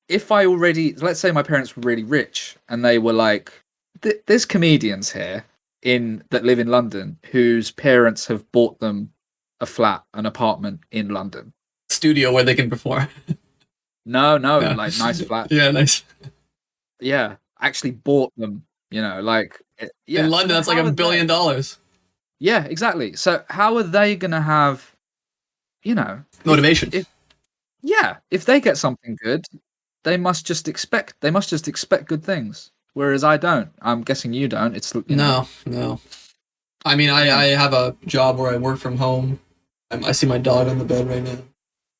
if I already, let's say my parents were really rich and they were like, there's comedians here that live in London whose parents have bought them a flat, an apartment in London. Studio where they can perform. No, Yeah. like nice flat. Yeah, nice. Yeah, actually bought them, like... Yeah. In London, that's like $1 billion. Yeah, exactly. So how are they going to have, Motivation. If they get something good, they must just expect good things. Whereas I don't. I'm guessing you don't. It's No. I mean, I have a job where I work from home. I see my dog on the bed right now.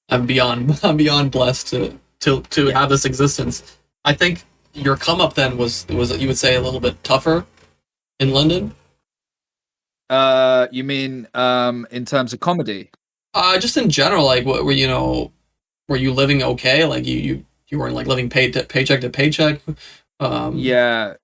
I'm beyond blessed to have this existence. I think your come up then was you would say a little bit tougher in London. You mean in terms of comedy? Just in general, like what were you living okay? Like you weren't like living paycheck to paycheck. Yeah.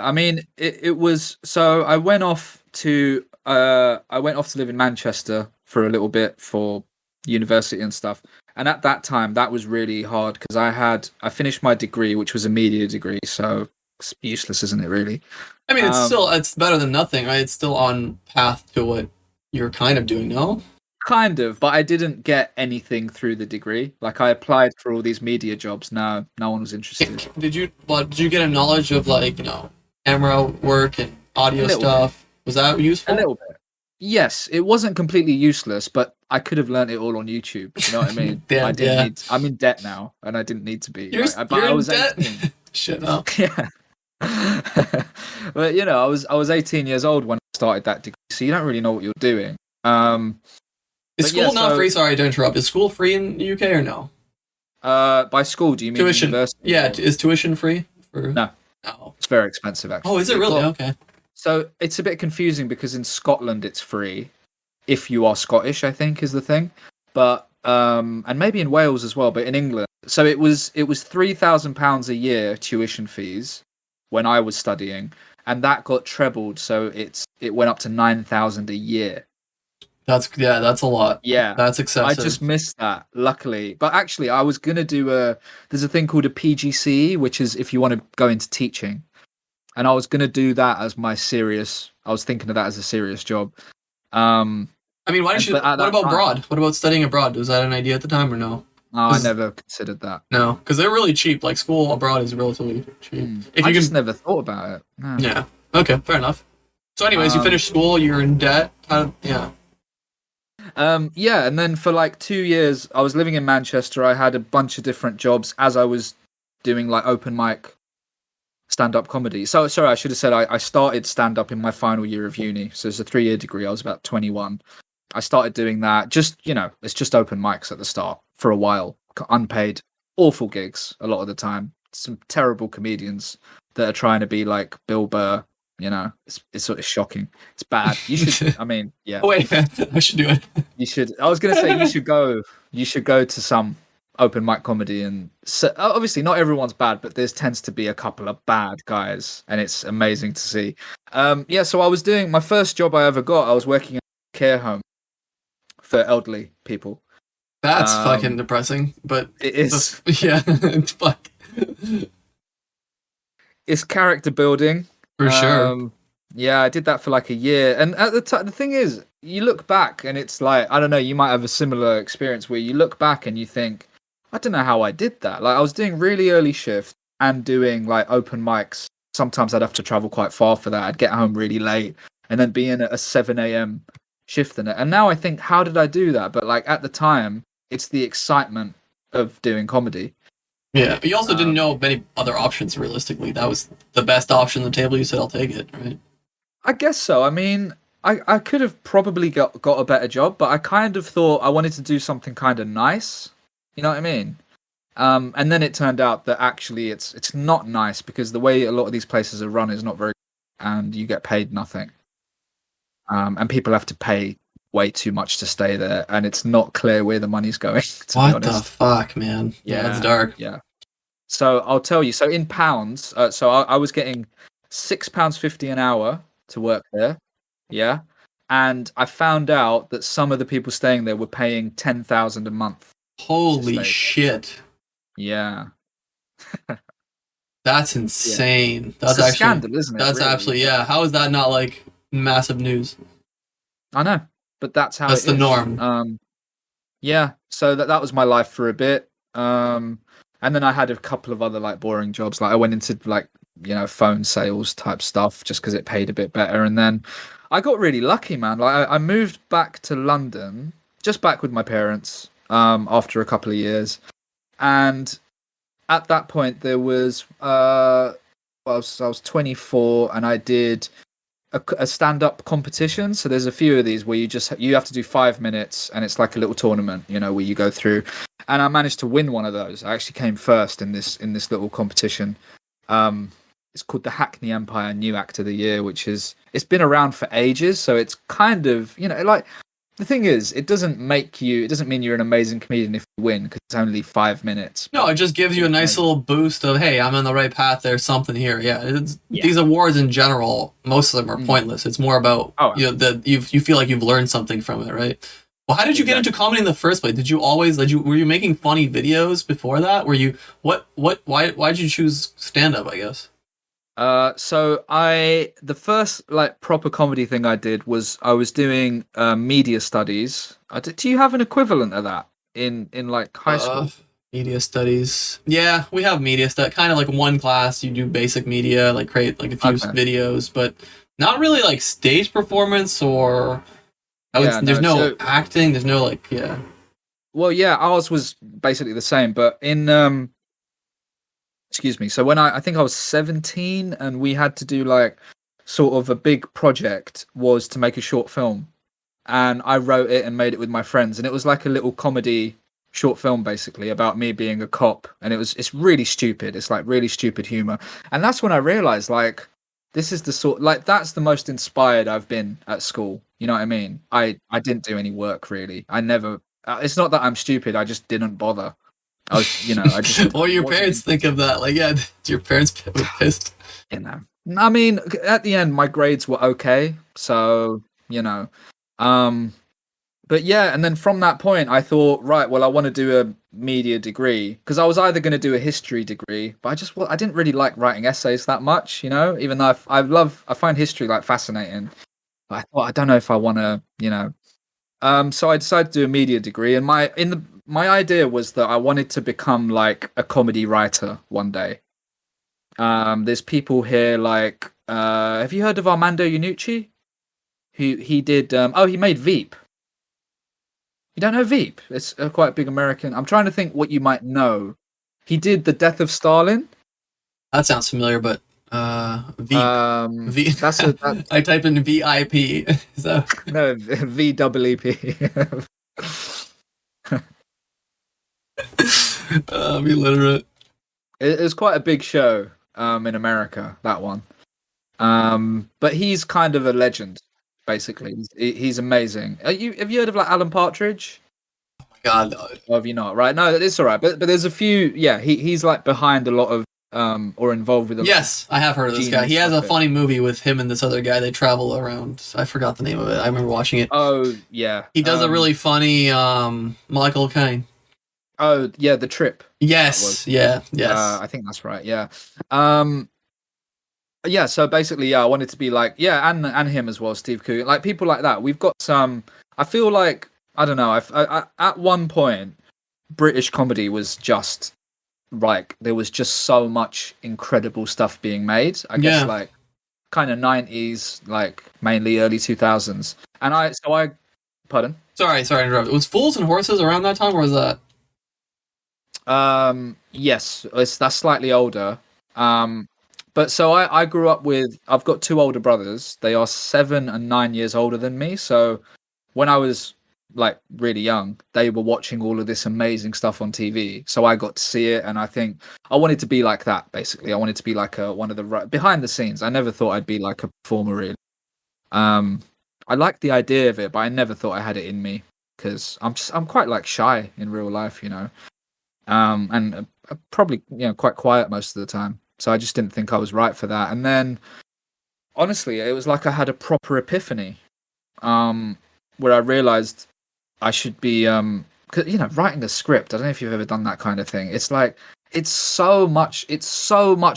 I mean, it was. So I went off to live in Manchester for a little bit for university and stuff. And at that time, that was really hard because I finished my degree, which was a media degree. So it's useless, isn't it? Really. I mean, it's better than nothing, right? It's still on path to what you're kind of doing, no? Kind of, but I didn't get anything through the degree. Like I applied for all these media jobs. No one was interested. Did you get a knowledge of camera work and audio stuff? Was that useful? A little bit. Yes, it wasn't completely useless, but I could have learned it all on YouTube. You know what I mean? Damn, I'm in debt now, and I didn't need to be. You're in debt? Shit, no. Yeah. But I was 18 years old when I started that degree, so you don't really know what you're doing. Is school not free? Sorry to interrupt. Is school free in the UK or no? By school, do you mean tuition? University? Yeah, is tuition free? No, it's very expensive actually. Oh, is it really? Okay. So it's a bit confusing because in Scotland it's free, if you are Scottish, I think is the thing. But and maybe in Wales as well, but in England, so it was £3,000 a year tuition fees when I was studying, and that got trebled, so it went up to 9,000 a year. That's a lot. Yeah, that's excessive. I just missed that, luckily. But actually, I was gonna do there's a thing called a PGCE, which is if you want to go into teaching, and I was gonna do that as I was thinking of that as a serious job. I mean, why didn't you? What about abroad? What about studying abroad? Was that an idea at the time or no? No, I never considered that. No, because they're really cheap. Like school abroad is relatively cheap. I just never thought about it. No. Yeah. Okay. Fair enough. So, anyways, you finished school. You're in debt. Yeah. Yeah, and then for like 2 years, I was living in Manchester. I had a bunch of different jobs as I was doing like open mic stand-up comedy. So, sorry, I should have said I started stand-up in my final year of uni. So it's a 3-year degree. I was about 21. I started doing that. Just, it's just open mics at the start for a while. Unpaid, awful gigs a lot of the time. Some terrible comedians that are trying to be like Bill Burr. It's sort of shocking. It's bad. You should. I mean, yeah. Oh, wait, I should do it. You should. I was going to say you should go. You should go to some open mic comedy, and so, obviously not everyone's bad, but there tends to be a couple of bad guys, and it's amazing to see. Yeah. So I was doing my first job I ever got. I was working in a care home for elderly people. That's fucking depressing, but it is. Yeah. Fuck. It's character building. For sure. Yeah, I did that for like a year. And at the time, the thing is, you look back and it's like, I don't know, you might have a similar experience where you look back and you think, I don't know how I did that. Like I was doing really early shift and doing like open mics. Sometimes I'd have to travel quite far for that. I'd get home really late and then be in a 7 a.m. shift in it. And now I think, how did I do that? But like at the time, it's the excitement of doing comedy. Yeah, but you also didn't know many other options realistically. That was the best option on the table. You said, I'll take it, right? I guess so. I mean, I could have probably got a better job, but I kind of thought I wanted to do something kind of nice. You know what I mean? And then it turned out that actually it's not nice because the way a lot of these places are run is not very, and you get paid nothing. And people have to pay way too much to stay there, and it's not clear where the money's going. To be What the honest. fuck, man? Yeah, that's dark. Yeah. So I'll tell you. So in pounds, I was getting £6.50 an hour to work there. Yeah, and I found out that some of the people staying there were paying 10,000 a month. Holy shit! Yeah. That's insane. That's It's a actually scandal, isn't it? That's really? absolutely, yeah. How is that not like massive news? I know, but that's how That's it the is. norm. Yeah. So that was my life for a bit. And then I had a couple of other like boring jobs. Like I went into like phone sales type stuff just because it paid a bit better. And then I got really lucky, man. Like I moved back to London, just back with my parents, after a couple of years, and at that point there was I was 24 and I did a stand-up competition. So there's a few of these where you have to do 5 minutes and it's like a little tournament, where you go through. And I managed to win one of those. I actually came first in this little competition. It's called the Hackney Empire New Act of the Year, it's been around for ages. So it's kind of, like, the thing is, it doesn't mean you're an amazing comedian if you win because it's only 5 minutes. No, it just gives you a nice little boost of, hey, I'm on the right path. There's something here. Yeah. These awards in general, most of them are pointless. It's more about you feel like you've learned something from it, right? Well, how did you get into comedy in the first place? Did you always were you making funny videos before that? Were you why did you choose stand up, I guess? So the first like proper comedy thing I did was I was doing media studies. Do you have an equivalent of that in like high school? Media studies. Yeah, we have media stuff. Kind of like one class, you do basic media, like create like a few videos, but not really like stage performance or. There's no acting. There's no like Well, yeah, ours was basically the same, but in excuse me. So when I think I was 17 and we had to do like sort of a big project was to make a short film. And I wrote it and made it with my friends. And it was like a little comedy short film basically about me being a cop. And it's really stupid. It's like really stupid humor. And that's when I realized like this is the sort like that's the most inspired I've been at school. You know what I mean? I didn't do any work really. I never it's not that I'm stupid. I just didn't bother. I was, I just. What do your parents think of that? Like, yeah, your parents were pissed. I mean, at the end, my grades were okay, so but yeah, and then from that point, I thought, right, well, I want to do a media degree because I was either going to do a history degree, but I didn't really like writing essays that much, even though I find history like fascinating. But I thought I don't know if I want to, so I decided to do a media degree, and my idea was that I wanted to become like a comedy writer one day. There's people here like have you heard of Armando Iannucci? He did he made Veep. You don't know Veep? It's a quite big American. I'm trying to think what you might know. He did The Death of Stalin. That sounds familiar, but Veep. V. That's I typed in VIP. So no VEEP. I'm illiterate. It was quite a big show in America, that one. But he's kind of a legend, basically. He's amazing. Have you heard of like Alan Partridge? Oh my god, no. Or have you not? Right? No, it's all right. But there's a few. Yeah, he's like behind a lot of or involved with. Yes, I have heard of this guy. He has a funny movie with him and this other guy. They travel around. I forgot the name of it. I remember watching it. Oh yeah. He does a really funny Michael Caine. Oh yeah, The Trip. Yes. Yeah. Yes. I think that's right. Yeah. Yeah. So basically, I wanted to be like, and him as well, Steve Coogan, like people like that. We've got some. I feel like I don't know. I at one point, British comedy was just like there was just so much incredible stuff being made. I guess like kind of 90s, like mainly early 2000s, and I pardon. Sorry to interrupt. Was Fools and Horses around that time, or was that? Yes, that's slightly older. But so I grew up with. I've got two older brothers. They are 7 and 9 years older than me. So when I was like really young, they were watching all of this amazing stuff on TV. So I got to see it, and I think I wanted to be like that. Basically, I wanted to be like one of the behind the scenes. I never thought I'd be like a performer really. I liked the idea of it, but I never thought I had it in me because I'm quite like shy in real life, you know. And probably quite quiet most of the time. So I just didn't think I was right for that. And then honestly, it was like I had a proper epiphany, where I realized I should be, 'cause, writing a script. I don't know if you've ever done that kind of thing. It's like it's so much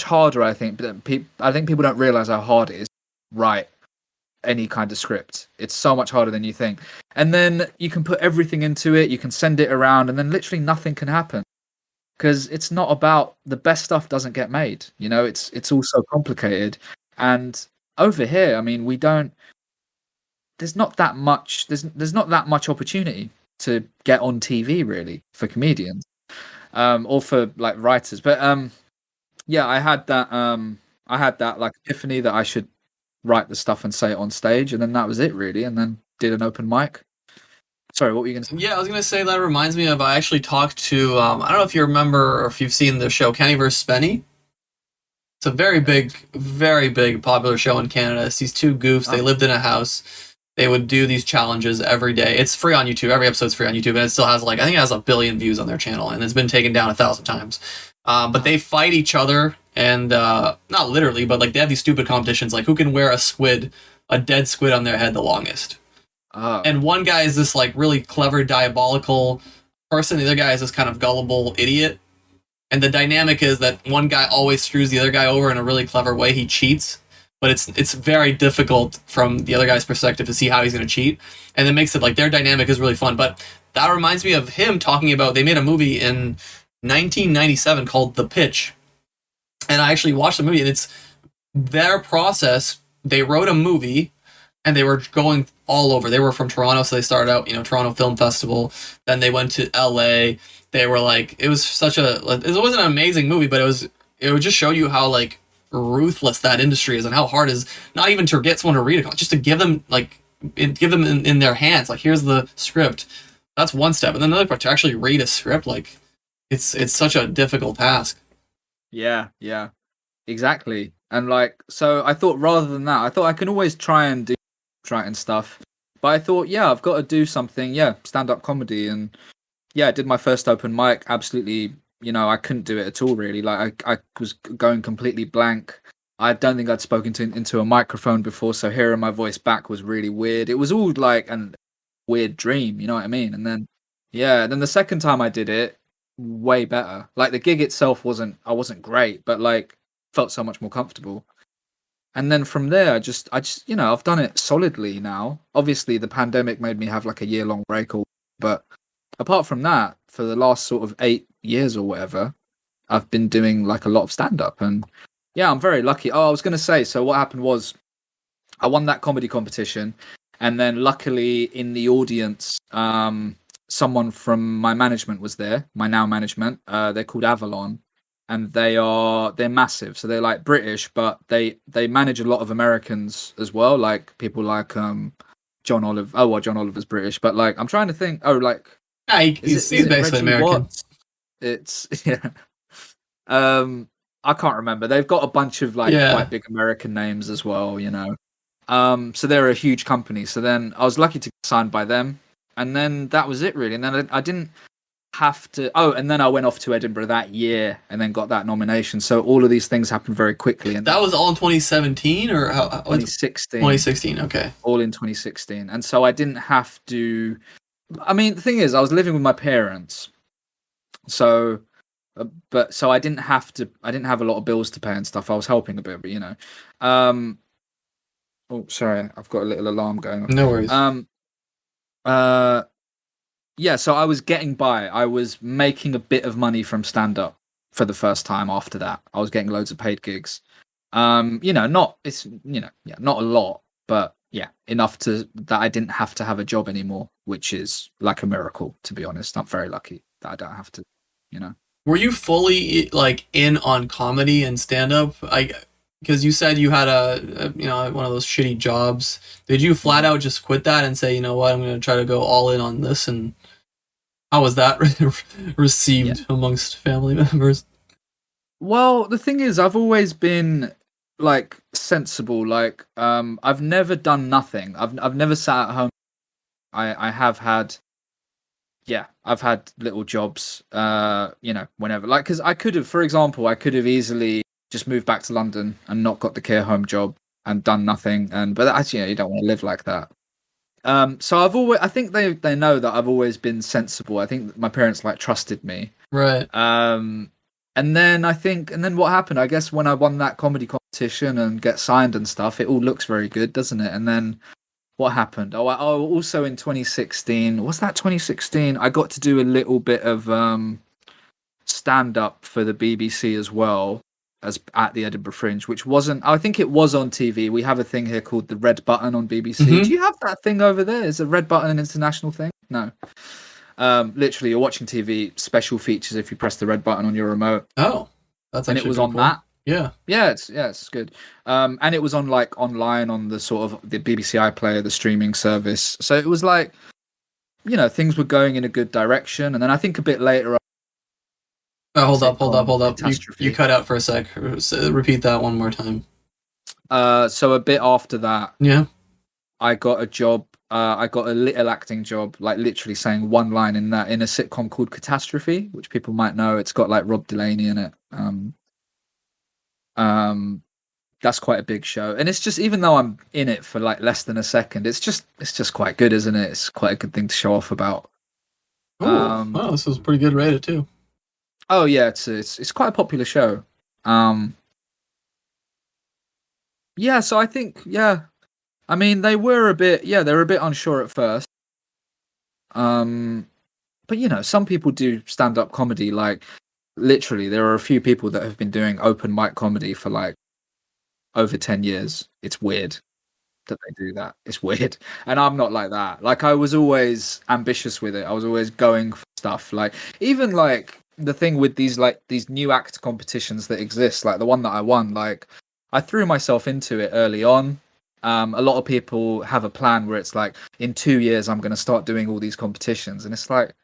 harder. I think, but I think people don't realize how hard it is to write any kind of script. It's so much harder than you think. And then you can put everything into it. You can send it around, and then literally nothing can happen because it's not about the best stuff doesn't get made. It's all so complicated. And over here, I mean, we don't. There's not that much. There's not that much opportunity to get on TV really for comedians, or for like writers. But yeah, I had that like epiphany that I should write the stuff and say it on stage, and then that was it really. And then did an open mic. Sorry, what were you going to say? Yeah, I was going to say that reminds me of I actually talked to I don't know if you remember or if you've seen the show Kenny vs. Spenny. It's a very big popular show in Canada. It's these two goofs. They lived in a house. They would do these challenges every day. It's free on YouTube. Every episode's free on YouTube, and it still has I think it has 1 billion views on their channel, and it's been taken down 1,000 times. But they fight each other, and not literally, but like they have these stupid competitions, like who can wear a dead squid on their head the longest. And one guy is this like really clever, diabolical person. The other guy is this kind of gullible idiot. And the dynamic is that one guy always screws the other guy over in a really clever way. He cheats, but it's very difficult from the other guy's perspective to see how he's going to cheat. And it makes it like their dynamic is really fun. But that reminds me of him talking about, they made a movie in 1997 called The Pitch. And I actually watched the movie, and it's their process. They wrote a movie, and they were going all over. They were from Toronto, so they started out, Toronto Film Festival. Then they went to LA. They were like, it was it wasn't an amazing movie, but it would just show you how like ruthless that industry is and how hard it is not even to get someone to read it, just to give them in their hands, like, here's the script. That's one step. And then another part, to actually read a script, like it's such a difficult task. Yeah, exactly. And like, so I thought rather than that, I thought I can always try and do writing stuff. But I thought, I've got to do something, stand-up comedy. And I did my first open mic. Absolutely, I couldn't do it at all, really. Like, I was going completely blank. I don't think I'd spoken into a microphone before, so hearing my voice back was really weird. It was all like a weird dream, you know what I mean? And then, then the second time I did it, way better. Like, the gig itself I wasn't great, but like, felt so much more comfortable. And then from there, I just I've done it solidly now. Obviously, the pandemic made me have like a year-long break, but apart from that, for the last sort of 8 years or whatever, I've been doing like a lot of stand-up. And I'm very lucky. Oh, I was going to say, so what happened was I won that comedy competition, and then luckily in the audience, someone from my management was there, my now management. They're called Avalon. And they're massive. So they're like British, but they manage a lot of Americans as well. Like people like John Oliver. Oh, well, John Oliver's British, but like I'm trying to think. Oh, like he's basically American. Watts? It's I can't remember. They've got a bunch of like quite big American names as well. So they're a huge company. So then I was lucky to get signed by them, and then that was it really. And then I didn't have to and then I went off to Edinburgh that year and then got that nomination. So all of these things happened very quickly. And that was all in 2017 or 2016. Okay, all in 2016. And so I didn't have to, I mean, the thing is, I was living with my parents, so I didn't have a lot of bills to pay and stuff. I was helping a bit, but oh, sorry, I've got a little alarm going on. No worries. So I was getting by. I was making a bit of money from stand-up for the first time after that. I was getting loads of paid gigs. Not a lot, but enough that I didn't have to have a job anymore, which is like a miracle, to be honest. I'm very lucky that I don't have to, Were you fully like in on comedy and stand-up? because you said you had one of those shitty jobs. Did you flat out just quit that and say, you know what, I'm going to try to go all in on this? And how was that received amongst family members? Well, the thing is, I've always been like sensible. Like, I've never done nothing. I've never sat at home. I have had, I've had little jobs. Whenever, like, because I could have, for example, I could have easily just moved back to London and not got the care home job and done nothing. But actually, you don't want to live like that. So I think they know that I've always been sensible. I think my parents like trusted me. Right. And then what happened? I guess when I won that comedy competition and get signed and stuff, it all looks very good, doesn't it? And then what happened? Also in 2016, was that 2016? I got to do a little bit of stand up for the BBC as well as at the Edinburgh Fringe, which wasn't. I think it was on TV. We have a thing here called the Red Button on BBC. Mm-hmm. Do you have that thing over there? Is a Red Button an international thing? No. Literally, you're watching TV. Special features if you press the red button on your remote. Oh, that's actually and it was cool. on that. Yeah, it's good. And it was on like online on the sort of the BBC iPlayer, the streaming service. So it was like, things were going in a good direction. And then I think a bit later. Hold up. You cut out for a sec. Repeat that one more time. So a bit after that, I got a job. I got a little acting job, like literally saying one line in a sitcom called Catastrophe, which people might know. It's got like Rob Delaney in it. That's quite a big show, and it's just, even though I'm in it for like less than a second, it's just quite good, isn't it? It's quite a good thing to show off about. Wow, this was pretty good rated too. Oh yeah, it's quite a popular show. So I think I mean, they were a bit unsure at first. But some people do stand-up comedy. Like, literally, there are a few people that have been doing open mic comedy for like over 10 years. It's weird that they do that. It's weird. And I'm not like that. Like, I was always ambitious with it. I was always going for stuff. Like, even like the thing with these new act competitions that exist, like the one that I won, like I threw myself into it early on. A lot of people have a plan where it's like, in 2 years, I'm going to start doing all these competitions. And it's like,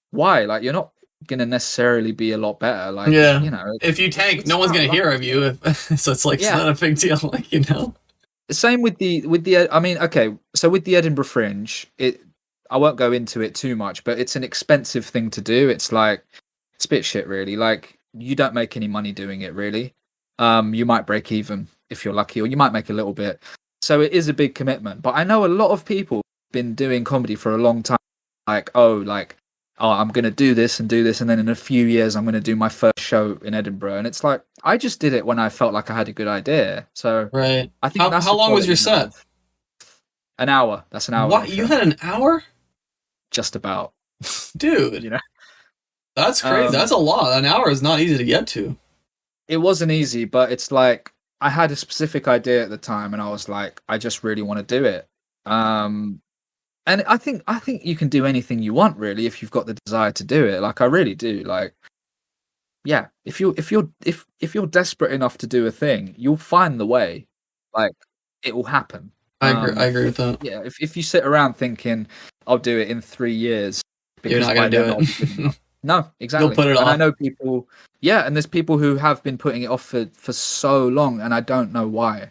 why? Like, you're not going to necessarily be a lot better. Like, if you tank, no one's going to hear of you. So it's like, it's not a big deal. Like, Same with the, I mean, okay. So with the Edinburgh Fringe, I won't go into it too much, but it's an expensive thing to do. It's like, it's a bit shit, really. Like, you don't make any money doing it, really. You might break even if you're lucky, or you might make a little bit. So it is a big commitment. But I know a lot of people have been doing comedy for a long time. Like, I'm going to do this, and then in a few years, I'm going to do my first show in Edinburgh. And it's like, I just did it when I felt like I had a good idea. So right. I think how long was your set? An hour. That's an hour. What? You had an hour? Just about. Dude. That's crazy. That's a lot. An hour is not easy to get to. It wasn't easy, but it's like, I had a specific idea at the time, and I was like, I just really want to do it. And I think you can do anything you want, really, if you've got the desire to do it. Like, I really do. Like, yeah, if you're desperate enough to do a thing, you'll find the way. Like, it will happen. I agree with that. Yeah, if you sit around thinking, I'll do it in 3 years, you're not going to do it. No, exactly. You'll put it off. And I know people, and there's people who have been putting it off for so long, and I don't know why.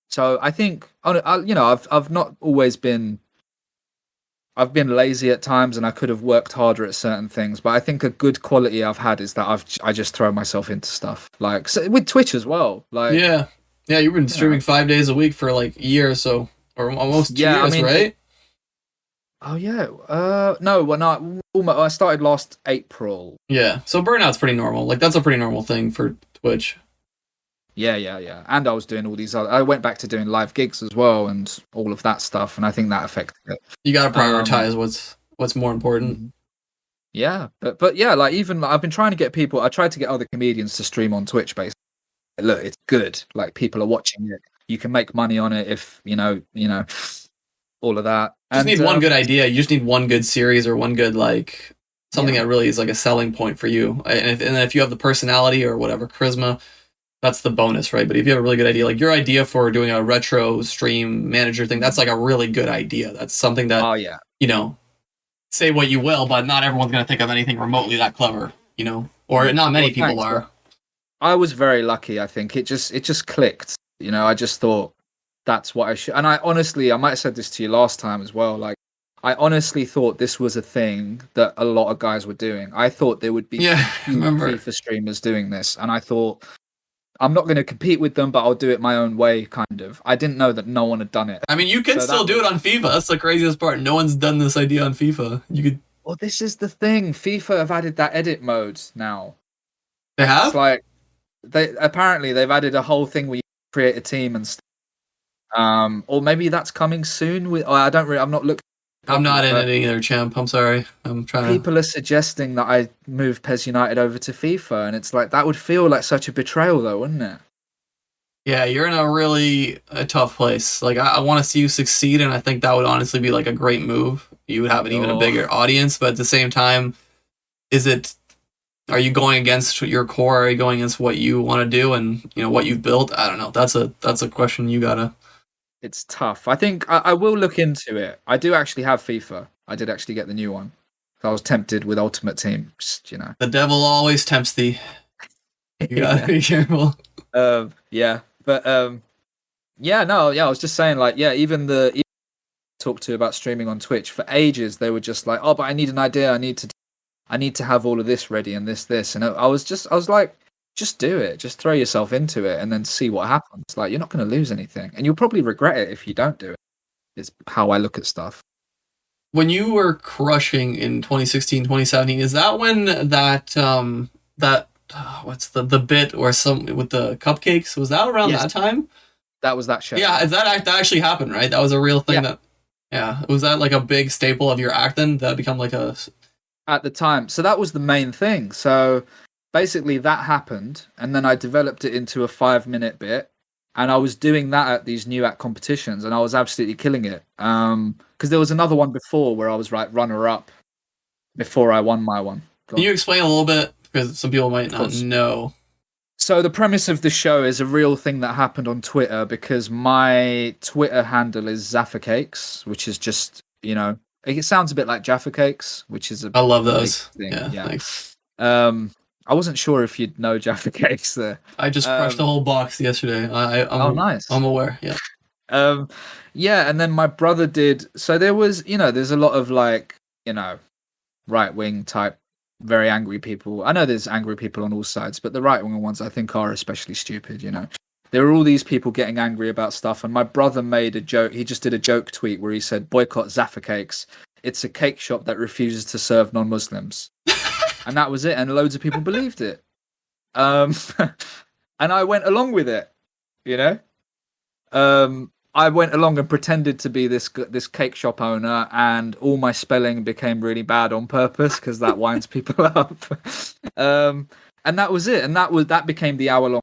So I think, I've not always been, I've been lazy at times, and I could have worked harder at certain things. But I think a good quality I've had is that I just throw myself into stuff, like, so with Twitch as well. Like, you've been streaming 5 days a week for like a year or so, or almost 2 years, right? Oh yeah. No, I started last April. Yeah. So burnout's pretty normal. Like, that's a pretty normal thing for Twitch. Yeah. And I was doing all these I went back to doing live gigs as well, and all of that stuff, and I think that affected it. You got to prioritize what's more important. Yeah, but yeah, like, even I've been trying to get people. I tried to get other comedians to stream on Twitch, basically. Look, it's good. Like, people are watching it. You can make money on it if all of that. You just need one good idea. You just need one good series, or one good, like, something that really is like a selling point for you. And if you have the personality or whatever, charisma, that's the bonus, right? But if you have a really good idea, like your idea for doing a retro stream manager thing, that's like a really good idea. That's something that, Oh yeah. say what you will, but not everyone's going to think of anything remotely that clever, or not many people thanks, are. I was very lucky. I think it just clicked. I just thought that's what I should. And I honestly, I might have said this to you last time as well. Like, I honestly thought this was a thing that a lot of guys were doing. I thought there would be Yeah, I remember. FIFA streamers doing this, and I thought I'm not going to compete with them, but I'll do it my own way, kind of. I didn't know that no one had done it. I mean, you can still do it on FIFA. That's the craziest part. No one's done this idea on FIFA. You could. Well, this is the thing. FIFA have added that edit mode now. They have? It's like they've added a whole thing where you create a team and stuff. Or maybe that's coming soon. I'm not looking. I'm not in it either, champ. I'm sorry. I'm trying People are suggesting that I move PES United over to FIFA, and it's like that would feel like such a betrayal, though, wouldn't it? Yeah, you're in a tough place. Like, I want to see you succeed, and I think that would honestly be like a great move. You would have even a bigger audience, but at the same time, are you going against your core? Are you going against what you want to do and what you've built? I don't know. That's a question you gotta. It's tough. I think I will look into it. I do actually have FIFA. I did actually get the new one. I was tempted with Ultimate Team. Just, The devil always tempts thee. You gotta be careful. Yeah, but yeah, no, yeah. I was just saying, like, yeah, even talked to about streaming on Twitch for ages, they were just like, oh, but I need an idea. I need to have all of this ready and this, and I was like, just do it. Just throw yourself into it and then see what happens. Like, you're not going to lose anything, and you'll probably regret it if you don't do it. It's how I look at stuff. When you were crushing in 2016, 2017, is that when what's the bit or some with the cupcakes? Was that around that time? That was that show. Yeah, that actually happened, right? That was a real thing. Was that like a big staple of your act then? That become like a at the time. So that was the main thing. So basically that happened, and then I developed it into a 5-minute bit, and I was doing that at these new act competitions, and I was absolutely killing it. Because there was another one before where I was like runner up before I won my one. Can you explain a little bit, because some people might not know? So the premise of the show is a real thing that happened on Twitter, because my Twitter handle is Zafar Cakes, which is just, it sounds a bit like Jaffa Cakes, which is I love those. Thing. Yeah, thanks. I wasn't sure if you'd know Jaffa Cakes there. I just crushed the whole box yesterday. I'm nice. I'm aware, yeah. Yeah, and then my brother did. So there was, there's a lot of right-wing type, very angry people. I know there's angry people on all sides, but the right-wing ones I think are especially stupid, There were all these people getting angry about stuff, and my brother made a joke. He just did a joke tweet where he said, boycott Zaffa Cakes. It's a cake shop that refuses to serve non-Muslims. And that was it, and loads of people believed it. And I went along with it, I went along and pretended to be this cake shop owner, and all my spelling became really bad on purpose because that winds people up. And that was it, and that became the hour-long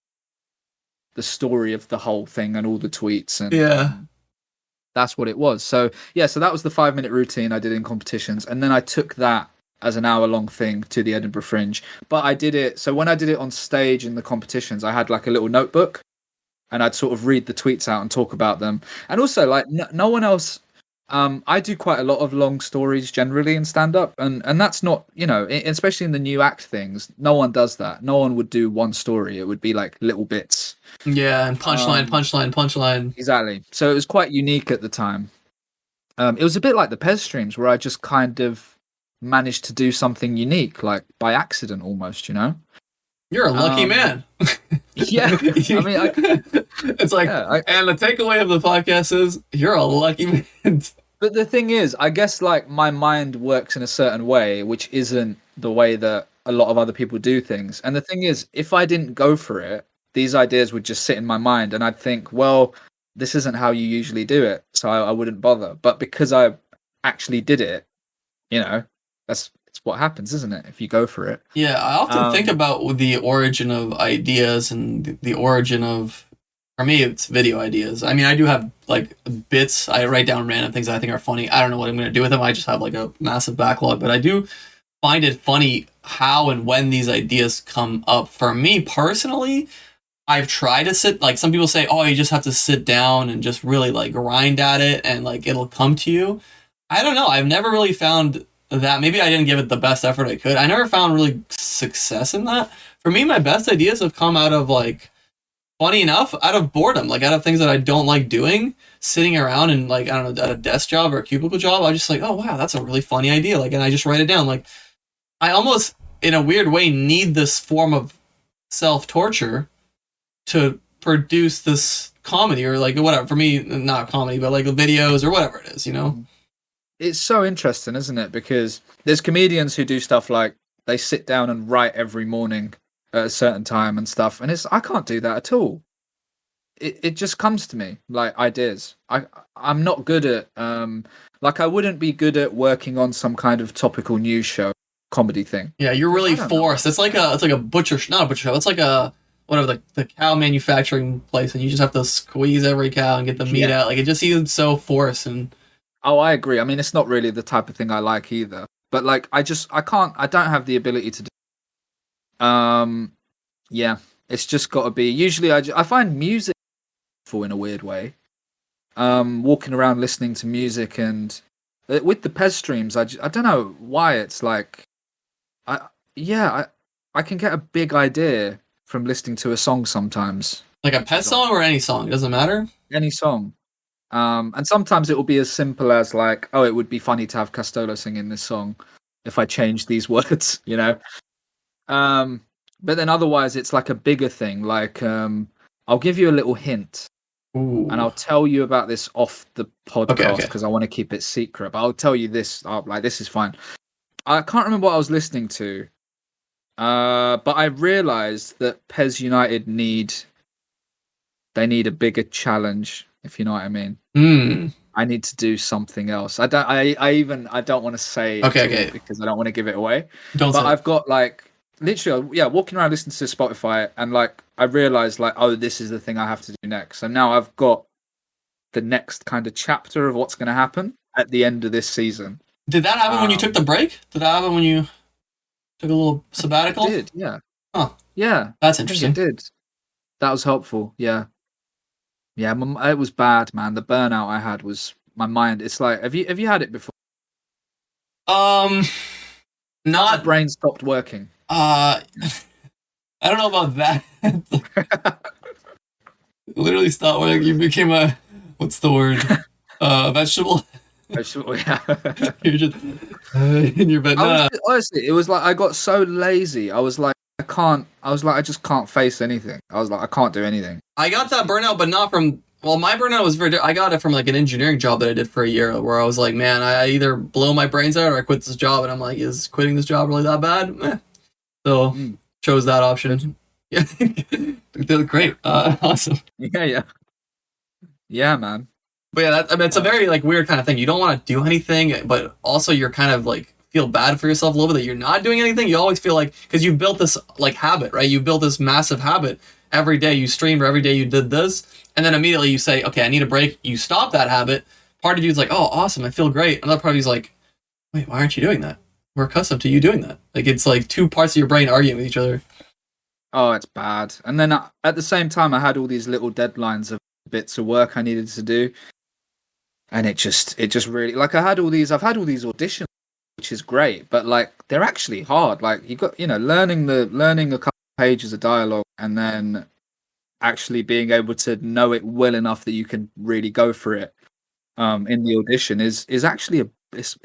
the story of the whole thing and all the tweets, and that's what it was. So that was the 5-minute routine I did in competitions, and then I took that as an hour-long thing to the Edinburgh Fringe. But I did it, so when I did it on stage in the competitions, I had like a little notebook, and I'd sort of read the tweets out and talk about them. And also, like, no one else, I do quite a lot of long stories generally in stand-up, and that's not, especially in the new act things, no one does that. No one would do one story. It would be like little bits. Yeah, and punchline. Exactly. So it was quite unique at the time. It was a bit like the PES streams, where I just kind of managed to do something unique, like by accident almost, You're a lucky man. Yeah. I mean, it's like, and the takeaway of the podcast is you're a lucky man. But the thing is, I guess like my mind works in a certain way, which isn't the way that a lot of other people do things. And the thing is, if I didn't go for it, these ideas would just sit in my mind, and I'd think, well, this isn't how you usually do it, so I wouldn't bother. But because I actually did it, it's what happens, isn't it? If you go for it. Yeah, I often think about the origin of ideas and the origin of, for me, it's video ideas. I mean, I do have like bits. I write down random things I think are funny. I don't know what I'm going to do with them. I just have like a massive backlog, but I do find it funny how and when these ideas come up. For me personally, I've tried to sit, like some people say, oh, you just have to sit down and just really like grind at it and like it'll come to you. I don't know. I've never really found that. Maybe I didn't give it the best effort I could. I never found really success in that. For me, my best ideas have come out of like, funny enough, out of boredom, like out of things that I don't like doing, sitting around and like, I don't know, at a desk job or a cubicle job. I just like, oh wow, that's a really funny idea. Like, and I just write it down. Like, I almost, in a weird way, need this form of self-torture to produce this comedy or like whatever. For me, not comedy, but like videos or whatever it is, you know? It's so interesting, isn't it? Because there's comedians who do stuff like they sit down and write every morning at a certain time and stuff, and I can't do that at all. It just comes to me like ideas. I'm not good at like I wouldn't be good at working on some kind of topical news show comedy thing. Yeah, you're really forced. It's like a butcher, not a butcher shop. It's like a whatever the cow manufacturing place, and you just have to squeeze every cow and get the meat out. Like it just seems so forced. And oh, I agree. I mean, it's not really the type of thing I like either. But like, I don't have the ability to do. Yeah, it's just got to be. Usually, I find music in a weird way. Walking around listening to music and with the Pez streams, I don't know why it's like, I can get a big idea from listening to a song sometimes. Like a Pez song or any song, it doesn't matter. Any song. And sometimes it will be as simple as like, oh, it would be funny to have Castolo singing this song if I changed these words, you know. But then otherwise it's like a bigger thing. Like, I'll give you a little hint. Ooh. And I'll tell you about this off the podcast because I want to keep it secret. But I'll tell you this. Like, this is fine. I can't remember what I was listening to. But I realised that Pez United need a bigger challenge, if you know what I mean. I need to do something else. I don't want to say it because I don't want to give it away. But I've got like literally walking around listening to Spotify and like I realized like, oh, this is the thing I have to do next. So now I've got the next kind of chapter of what's going to happen at the end of this season. Did that happen when you took the break? Did that happen when you took a little sabbatical? I did, yeah. Huh. Yeah. That's interesting. I did. That was helpful, yeah. Yeah, it was bad, man. The burnout I had was my mind. It's like, have you had it before? Not. My brain stopped working. I don't know about that. Literally stopped working. You became a, what's the word? Vegetable. Vegetable, yeah. You're just in your bed. Honestly, it was like I got so lazy. I was like, I just can't face anything. I was like, I can't do anything. I got that burnout, but not from, well, my burnout was I got it from like an engineering job that I did for a year where I was like, man, I either blow my brains out or I quit this job. And I'm like, is quitting this job really that bad? So chose that option. Yeah. Great. Awesome. Yeah, man. But yeah, it's a very like weird kind of thing. You don't want to do anything, but also you're kind of like feel bad for yourself a little bit that you're not doing anything. You always feel like, because you've built this like habit, right? You built this massive habit. Every day you streamed or every day you did this, and then immediately you say, okay, I need a break. You stop that habit. Part of you's like, oh, awesome, I feel great. Another part of you's like, wait, why aren't you doing that? We're accustomed to you doing that. Like it's like two parts of your brain arguing with each other. Oh, it's bad. And then at the same time, I had all these little deadlines of bits of work I needed to do, and it just really like I've had all these auditions, which is great, but like they're actually hard. Like you got learning a couple of pages of dialogue and then actually being able to know it well enough that you can really go for it in the audition is actually it's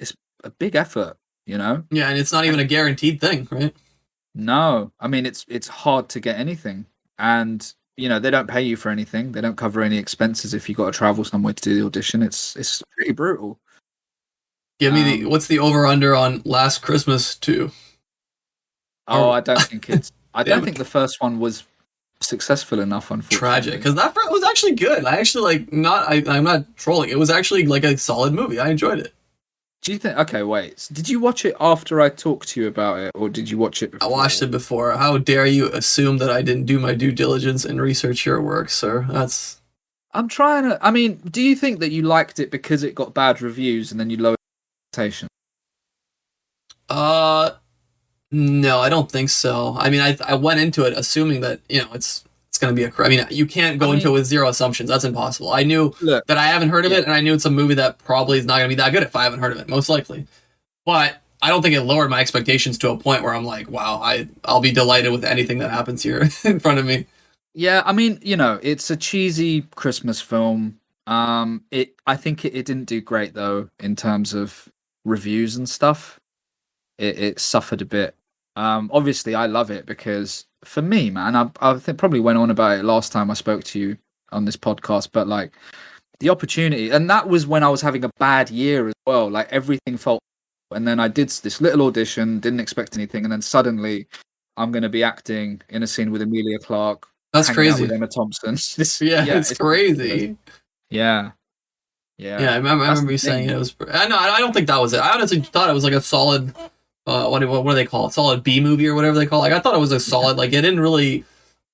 a big effort, you know. Yeah, and it's not even a guaranteed thing, right? No, I mean it's hard to get anything, and they don't pay you for anything. They don't cover any expenses if you got to travel somewhere to do the audition. It's pretty brutal. Give me what's the over under on Last Christmas 2? Oh, I don't think I don't think the first one was successful enough, unfortunately. Tragic, because that was actually good. I actually I'm not trolling. It was actually like a solid movie. I enjoyed it. Do you think? Okay, wait. Did you watch it after I talked to you about it, or did you watch it before? I watched it before. How dare you assume that I didn't do my due diligence and research your work, sir? I'm trying to. I mean, do you think that you liked it because it got bad reviews and then you lowered expectations? No, I don't think so. I mean, I went into it assuming that it's going to be I mean, you can't go into it with zero assumptions. That's impossible. I knew Look, that I haven't heard of it, and I knew it's a movie that probably is not going to be that good if I haven't heard of it, most likely. But I don't think it lowered my expectations to a point where I'm like, wow, I'll be delighted with anything that happens here in front of me. Yeah, I mean, you know, it's a cheesy Christmas film. I think it didn't do great though in terms of reviews and stuff. It suffered a bit. Obviously, I love it because for me, man, I think probably went on about it last time I spoke to you on this podcast, but like the opportunity, and that was when I was having a bad year as well. Like everything felt, and then I did this little audition, didn't expect anything, and then suddenly I'm going to be acting in a scene with Emilia Clarke. That's crazy. With Emma Thompson. It's crazy. Yeah. I remember you saying it was. I don't think that was it. I honestly thought it was like a solid. What do they call it? Solid B movie or whatever they call it. Like I thought it was a solid. Like it didn't really.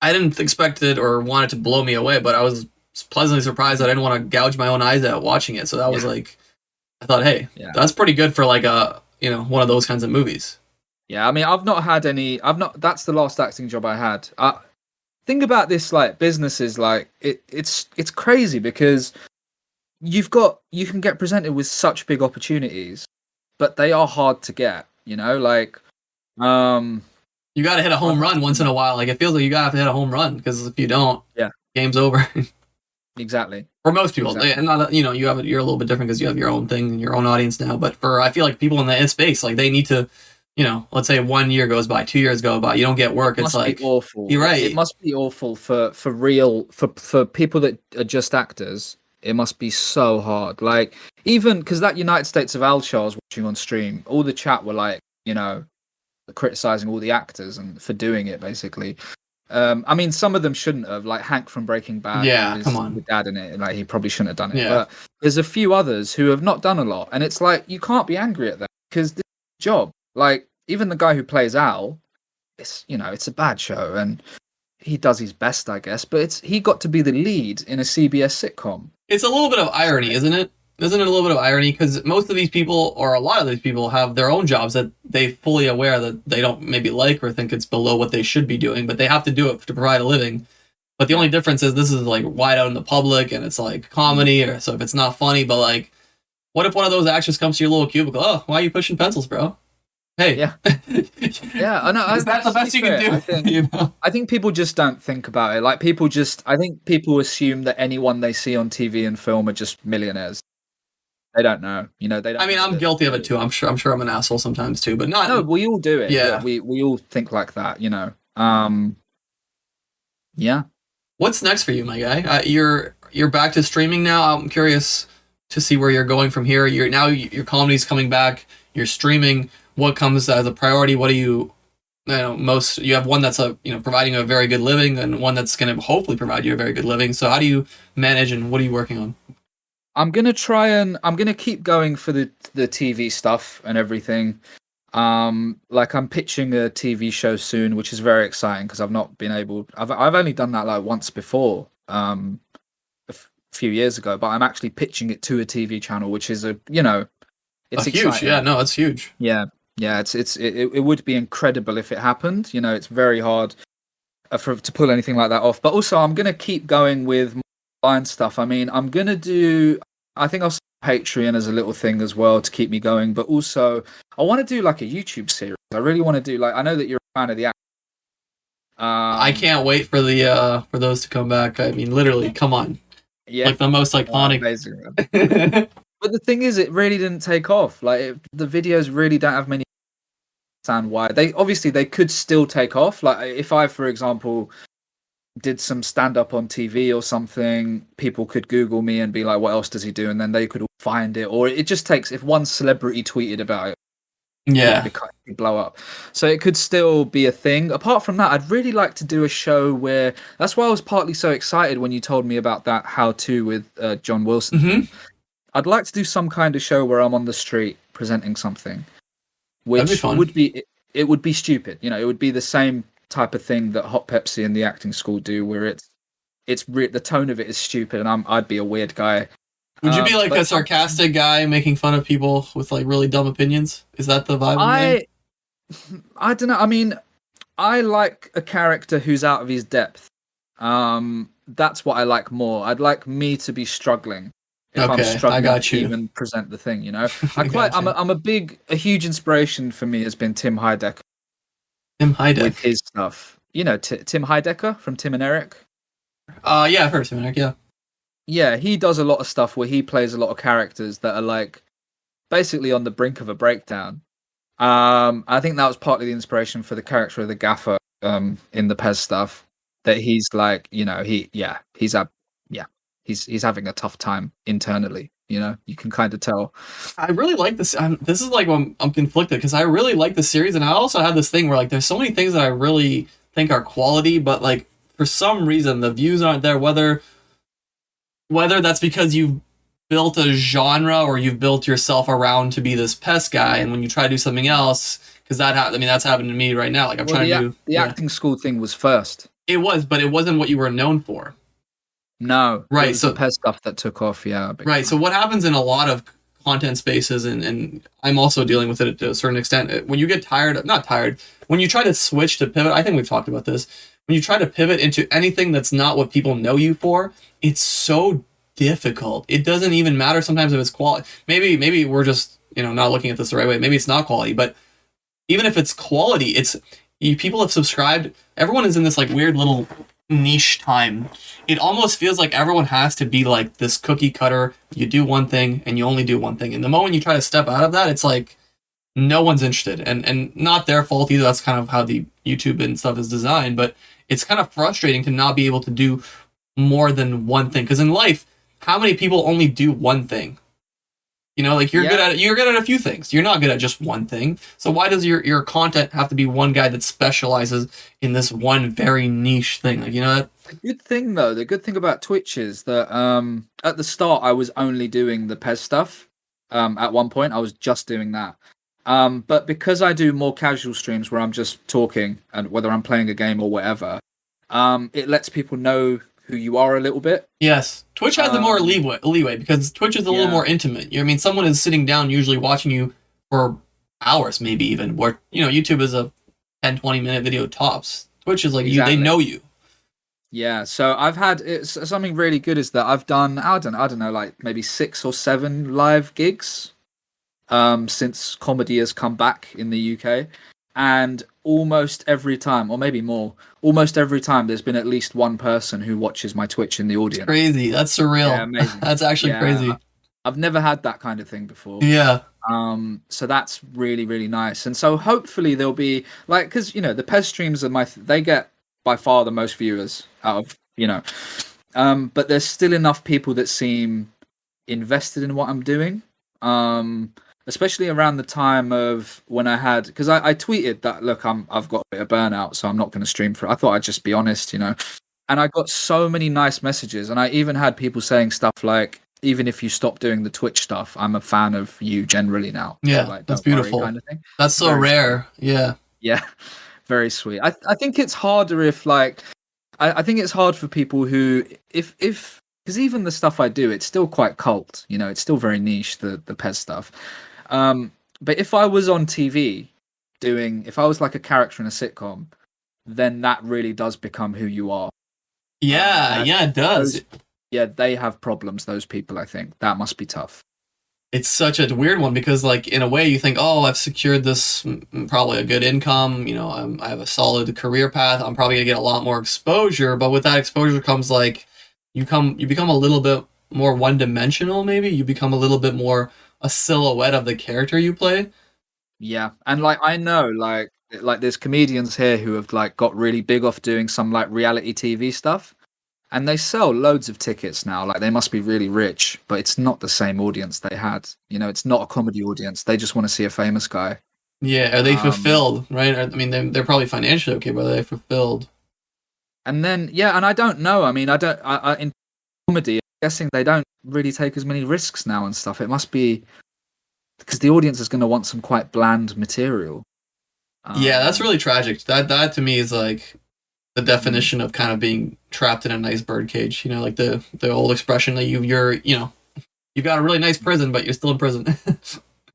I didn't expect it or want it to blow me away, but I was pleasantly surprised that I didn't want to gouge my own eyes out watching it. So that was like, I thought, hey, that's pretty good for like a one of those kinds of movies. Yeah, I mean, That's the last acting job I had. Think about this, like businesses, like it's crazy because you can get presented with such big opportunities, but they are hard to get. You know, like you got to hit a home run once in a while. Like it feels like you got to hit a home run because if you don't, game's over. Exactly. For most people, and not you're a little bit different because you have your own thing and your own audience now. But I feel like people in the space, like they need to. Let's say 1 year goes by, 2 years go by, you don't get work. It's like awful. You're right. It must be awful for people that are just actors. It must be so hard. Like even because that United States of Alsha I was watching on stream, all the chat were like, criticizing all the actors and for doing it basically. I mean, some of them shouldn't have. Like Hank from Breaking Bad. Yeah, come on. The dad in it, like he probably shouldn't have done it. Yeah. But there's a few others who have not done a lot, and it's like you can't be angry at them because this is a job. Like even the guy who plays Al, it's a bad show and he does his best, I guess. But he got to be the lead in a CBS sitcom. It's a little bit of irony, isn't it? Isn't it a little bit of irony? Because most of these people, or a lot of these people, have their own jobs that they fully aware that they don't maybe like or think it's below what they should be doing, but they have to do it to provide a living. But the only difference is this is like wide out in the public and it's like comedy, or so if it's not funny, but like, what if one of those actors comes to your little cubicle? Oh, why are you pushing pencils, bro? Hey. Yeah. Yeah, I know. Is that the best you can do? I think people just don't think about it. Like I think people assume that anyone they see on TV and film are just millionaires. They don't know. They don't. I mean, I'm guilty of it too. I'm sure I'm an asshole sometimes too, but not. No, we all do it. Yeah. We all think like that, Yeah. What's next for you, my guy? You're back to streaming now. I'm curious to see where you're going from here. Your comedy's coming back. You're streaming. What comes as a priority? What do you most? You have one that's providing a very good living, and one that's going to hopefully provide you a very good living. So how do you manage, and what are you working on? I'm gonna keep going for the TV stuff and everything. Like I'm pitching a TV show soon, which is very exciting because I've not been able. I've only done that like once before, a few years ago. But I'm actually pitching it to a TV channel, which is it's huge. exciting. Yeah, no, it's huge. Yeah. It would be incredible if it happened. It's very hard to pull anything like that off. But also, I'm gonna keep going with online stuff. I mean, I think I'll start Patreon as a little thing as well to keep me going. But also, I want to do like a YouTube series. I really want to do I know that you're a fan of the. I can't wait for for those to come back. I mean, literally, come on. Yeah, like the most iconic. But the thing is, it really didn't take off. Like the videos really don't have many. Understand why they could still take off. Like if I, for example, did some stand up on TV or something, people could Google me and be like, "What else does he do?" And then they could all find it. Or it just takes if one celebrity tweeted about it, it'd blow up. So it could still be a thing. Apart from that, I'd really like to do a show where. That's why I was partly so excited when you told me about that How To with John Wilson. Mm-hmm. I'd like to do some kind of show where I'm on the street presenting something, which would be stupid. It would be the same type of thing that Hot Pepsi and the acting school do, where the tone of it is stupid, and I'd be a weird guy. Would you be like a sarcastic guy making fun of people with like really dumb opinions? Is that the vibe? I don't know. I mean, I like a character who's out of his depth. That's what I like more. I'd like me to be struggling if I'm Okay, I struggling got to you. even present the thing. You know, I got you. a huge inspiration for me has been Tim Heidecker Tim with Heideck. his stuff. You know, Tim Heidecker from Tim and Eric. Yeah, I've heard of Tim Heideck, yeah. Yeah, he does a lot of stuff where he plays a lot of characters that are like basically on the brink of a breakdown. I think that was partly the inspiration for the character of the Gaffer in the Pez stuff. That he's like, you know, he's having a tough time internally. You know, you can kind of tell. I really like this. This is like when I'm conflicted because I really like the series, and I also have this thing where like there's so many things that I really think are quality, but like for some reason the views aren't there. Whether that's because you've built a genre or you've built yourself around to be this pest guy, and when you try to do something else, because I mean that's happened to me right now. Like I'm Well, trying to do the acting school thing was first. It was, but it wasn't what you were known for. No, it Right. was the Pez stuff that took off. Yeah, big Right. time. So what happens in a lot of content spaces, and I'm also dealing with it to a certain extent. When you get not tired, when you try to switch to pivot, I think we've talked about this. When you try to pivot into anything that's not what people know you for, it's so difficult. It doesn't even matter sometimes if it's quality. Maybe we're just not looking at this the right way. Maybe it's not quality, but even if it's quality, people have subscribed. Everyone is in this like weird little niche time. It almost feels like everyone has to be like this cookie cutter. You do one thing and you only do one thing. And the moment you try to step out of that, it's like no one's interested. And not their fault either. That's kind of how the YouTube and stuff is designed. But it's kind of frustrating to not be able to do more than one thing. Because in life, how many people only do one thing? Like you're good at it. You're good at a few things. You're not good at just one thing. So why does your content have to be one guy that specializes in this one very niche thing? Like that. The good thing though, the good thing about Twitch is that at the start I was only doing the Pez stuff. At one point I was just doing that. But because I do more casual streams where I'm just talking and whether I'm playing a game or whatever, it lets people know who you are a little bit. Yes, Twitch has the more leeway because Twitch is a little more intimate. Someone is sitting down usually watching you for hours, maybe even. Where YouTube is a 10-20 minute video tops. Twitch is like they know you. Yeah, so I've had something really good is that I've done I don't know like maybe 6 or 7 live gigs since comedy has come back in the UK, and almost every time, or maybe more, there's been at least one person who watches my Twitch in the audience. It's crazy. That's surreal. Yeah, amazing. That's actually crazy. I've never had that kind of thing before. Yeah. So that's really, really nice. And so hopefully there'll be like, because the Pez streams are they get by far the most viewers out of but there's still enough people that seem invested in what I'm doing. Especially around the time of when I had, because I tweeted that, look, I've got a bit of burnout, so I'm not going to stream for it. I thought I'd just be honest, and I got so many nice messages, and I even had people saying stuff like, even if you stop doing the Twitch stuff, I'm a fan of you generally now. Yeah, so, like, that's beautiful. kind of thing. That's so rare. Sweet. Yeah, very sweet. I think it's harder if like, I think it's hard for people who, if because even the stuff I do, it's still quite cult, it's still very niche, the Pez stuff. But if I was on TV if I was like a character in a sitcom, then that really does become who you are. Yeah, it does. They have problems, those people, I think. That must be tough. It's such a weird one because, like, in a way you think, oh, I've secured this, probably a good income, I have a solid career path, I'm probably going to get a lot more exposure, but with that exposure comes, like, you become a little bit more one-dimensional, maybe? You become a little bit more a silhouette of the character you play. Yeah, and like I know like there's comedians here who have like got really big off doing some like reality TV stuff, and they sell loads of tickets now. Like they must be really rich, but it's not the same audience they had. It's not a comedy audience. They just want to see a famous guy. Yeah, are they fulfilled? Right? I mean, they're probably financially okay, but are they fulfilled? And then and I don't know. I mean, I in comedy, I'm guessing they don't really take as many risks now and stuff. It must be because the audience is going to want some quite bland material. Yeah, that's really tragic. That to me is like the definition of kind of being trapped in a nice birdcage. Like the old expression that you've got a really nice prison, but you're still in prison.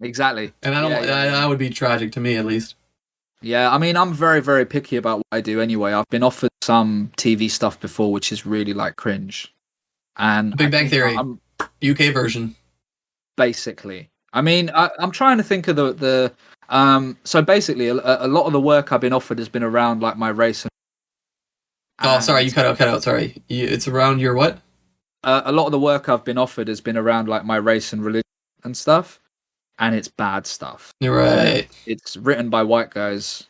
Exactly. And that would be tragic to me, at least. Yeah, I mean, I'm very, very picky about what I do anyway. I've been offered some TV stuff before, which is really like cringe. And I Big Bang think Theory, I'm UK version. basically, I mean, I'm trying to think of so basically, a lot of the work I've been offered has been around like my race Oh, sorry, and you cut out. Sorry, it's around your what? a lot of the work I've been offered has been around like my race and religion and stuff, and it's bad stuff. You're right. It's written by white guys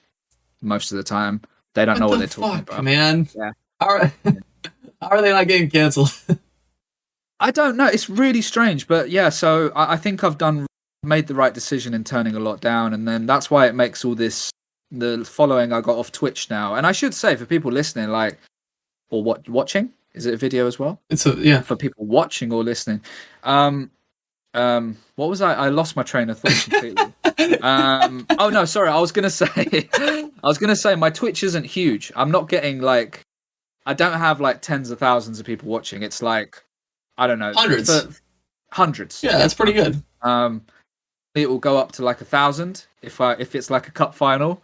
most of the time. They don't know what they're talking about. Man? Yeah. How are they not getting canceled? I don't know. It's really strange, but yeah. So I think I've made the right decision in turning a lot down, and then that's why it makes all this the following I got off Twitch now. And I should say for people listening, like or watching, is it a video as well? Yeah. For people watching or listening, what was I lost my train of thought completely. Oh no, sorry. I was gonna say my Twitch isn't huge. I'm not getting like I don't have like tens of thousands of people watching. It's like I don't know, hundreds. Yeah, that's pretty good. It will go up to like 1,000 if it's like a cup final,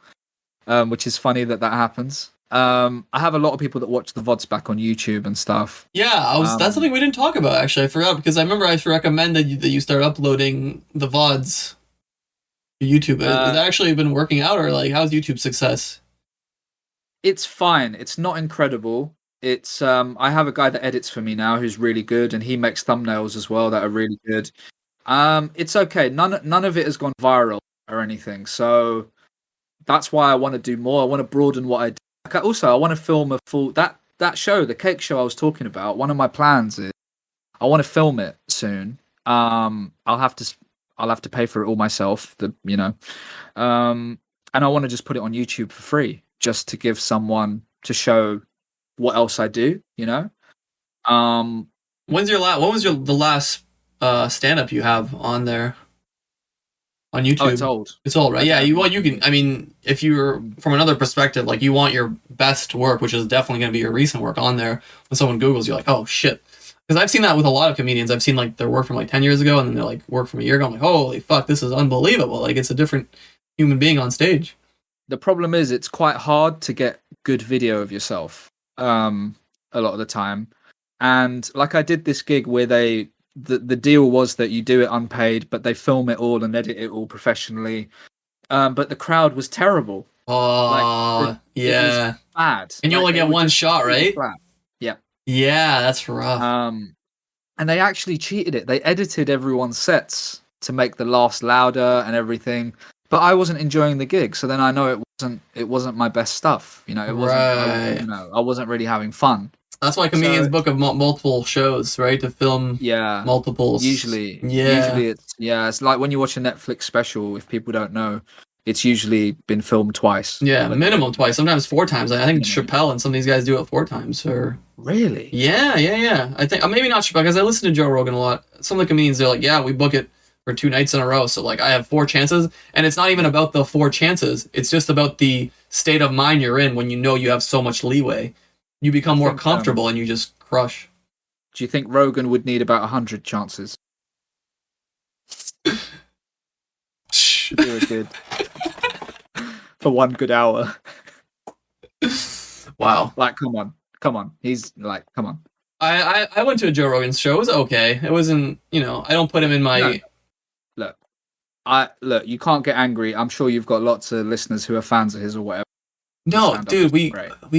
which is funny that happens. I have a lot of people that watch the VODs back on YouTube and stuff. Yeah, that's something we didn't talk about actually. I forgot because I remember I recommended that you start uploading the VODs to YouTube. Has that actually been working out, or like how's YouTube success? It's fine. It's not incredible. It's I have a guy that edits for me now who's really good, and he makes thumbnails as well that are really good. It's okay. None of it has gone viral or anything. So that's why I want to do more. I want to broaden what I do. Like I want to film a full that show, the cake show I was talking about. One of my plans is I want to film it soon. I'll have to pay for it all myself. And I want to just put it on YouTube for free, just to give someone to show what else I do. When was the last stand up you have on there on YouTube? Oh, it's old. It's old, right? Yeah, you can. I mean, if you're from another perspective, like you want your best work, which is definitely going to be your recent work on there. When someone Googles, you're like, oh shit. Because I've seen that with a lot of comedians. I've seen like their work from like 10 years ago, and then they're like work from a year ago. I'm like, holy fuck, this is unbelievable. Like it's a different human being on stage. The problem is it's quite hard to get good video of yourself a lot of the time. And like I did this gig where the deal was that you do it unpaid, but they film it all and edit it all professionally. But the crowd was terrible. Oh, yeah. It was bad. And you only get one shot, right? Flat. Yeah. Yeah, that's rough. And they actually cheated it. They edited everyone's sets to make the laughs louder and everything. But I wasn't enjoying the gig, so then I know it wasn't my best stuff. It wasn't. Right. I wasn't really having fun. That's why comedians book multiple shows, right? To film multiples. Usually it's like when you watch a Netflix special, if people don't know, it's usually been filmed twice. Yeah, minimum twice, sometimes 4 times. I think Chappelle and some of these guys do it 4 times. Or really? Yeah. I think maybe not Chappelle, because I listen to Joe Rogan a lot. Some of the comedians, they're like, yeah, we book it for 2 nights in a row. So like I have 4 chances, and it's not even about the 4 chances. It's just about the state of mind you're in when you know you have so much leeway. You become more comfortable and you just crush. Do you think Rogan would need about 100 chances? Do it good. For 1 good hour. Wow. Like, come on. He's like, come on. I went to a Joe Rogan show. It was okay. It wasn't, I don't put him in my... No. Look, you can't get angry. I'm sure you've got lots of listeners who are fans of his or whatever. No, dude, we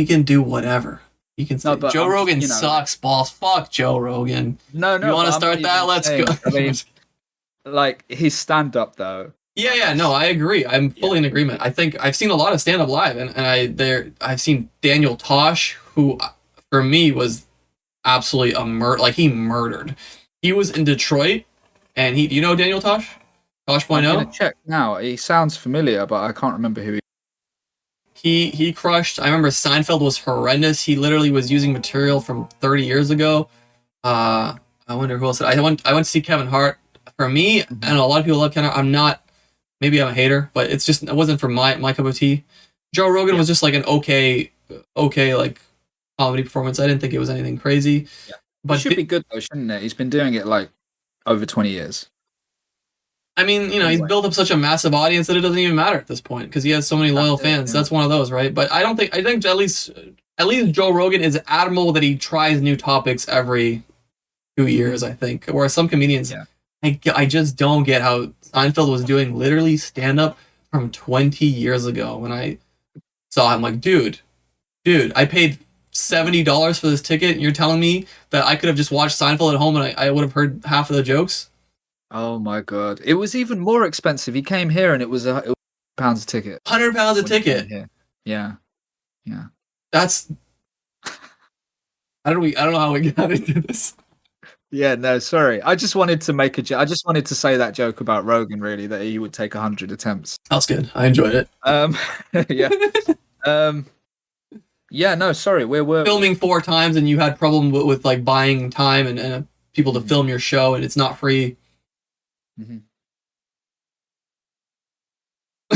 can do whatever. You can say Joe Rogan sucks balls. Fuck Joe Rogan. No. You want to start that? Let's go. I mean, like his stand-up though. Yeah. No, I agree. I'm fully in agreement. I think I've seen a lot of stand-up live, and I've seen Daniel Tosh, who for me was absolutely a murder. Like he murdered. He was in Detroit, and do you know Daniel Tosh? Tosh.0? I'm gonna check now. He sounds familiar, but I can't remember who he is. He crushed. I remember Seinfeld was horrendous. He literally was using material from 30 years ago. I wonder who else. I went to see Kevin Hart. For me, and a lot of people love Kevin Hart. I'm not. Maybe I'm a hater, but it wasn't for my cup of tea. Joe Rogan was just like an okay like comedy performance. I didn't think it was anything crazy. Yeah. But it should be good though, shouldn't it? He's been doing it like over 20 years. I mean, he's Anyway. built up such a massive audience that it doesn't even matter at this point because he has so many loyal That's it, fans. yeah. That's one of those, right? But I think at least Joe Rogan is admirable that he tries new topics every 2 years, I think. Whereas some comedians, Yeah. I just don't get how Seinfeld was doing literally stand-up from 20 years ago. When I saw him, like, dude, I paid $70 for this ticket, and you're telling me that I could have just watched Seinfeld at home and I would have heard half of the jokes? Oh my god! It was even more expensive. He came here and it was £100 a ticket. £100 a when he came ticket. here. Yeah. That's... I don't know how we got into this. Yeah, no, sorry. I just wanted to make a joke. I just wanted to say that joke about Rogan, really, that he would take 100 attempts. That's good. I enjoyed it. Yeah. Yeah, no, sorry. We're Filming 4 times and you had problem with like buying time and people to film your show and it's not free. Mhm.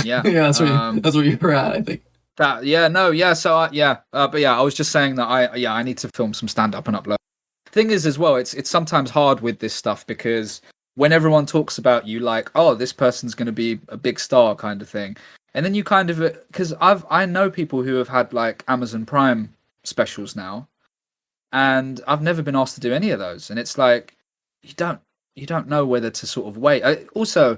Yeah. Yeah, that's where you were at, I think. But yeah, I was just saying that I need to film some stand up and upload. Thing is, as well, it's sometimes hard with this stuff because when everyone talks about you, like, oh, this person's going to be a big star, kind of thing, and then you kind of, because I know people who have had like Amazon Prime specials now, and I've never been asked to do any of those, and it's like you don't know whether to sort of wait. Also,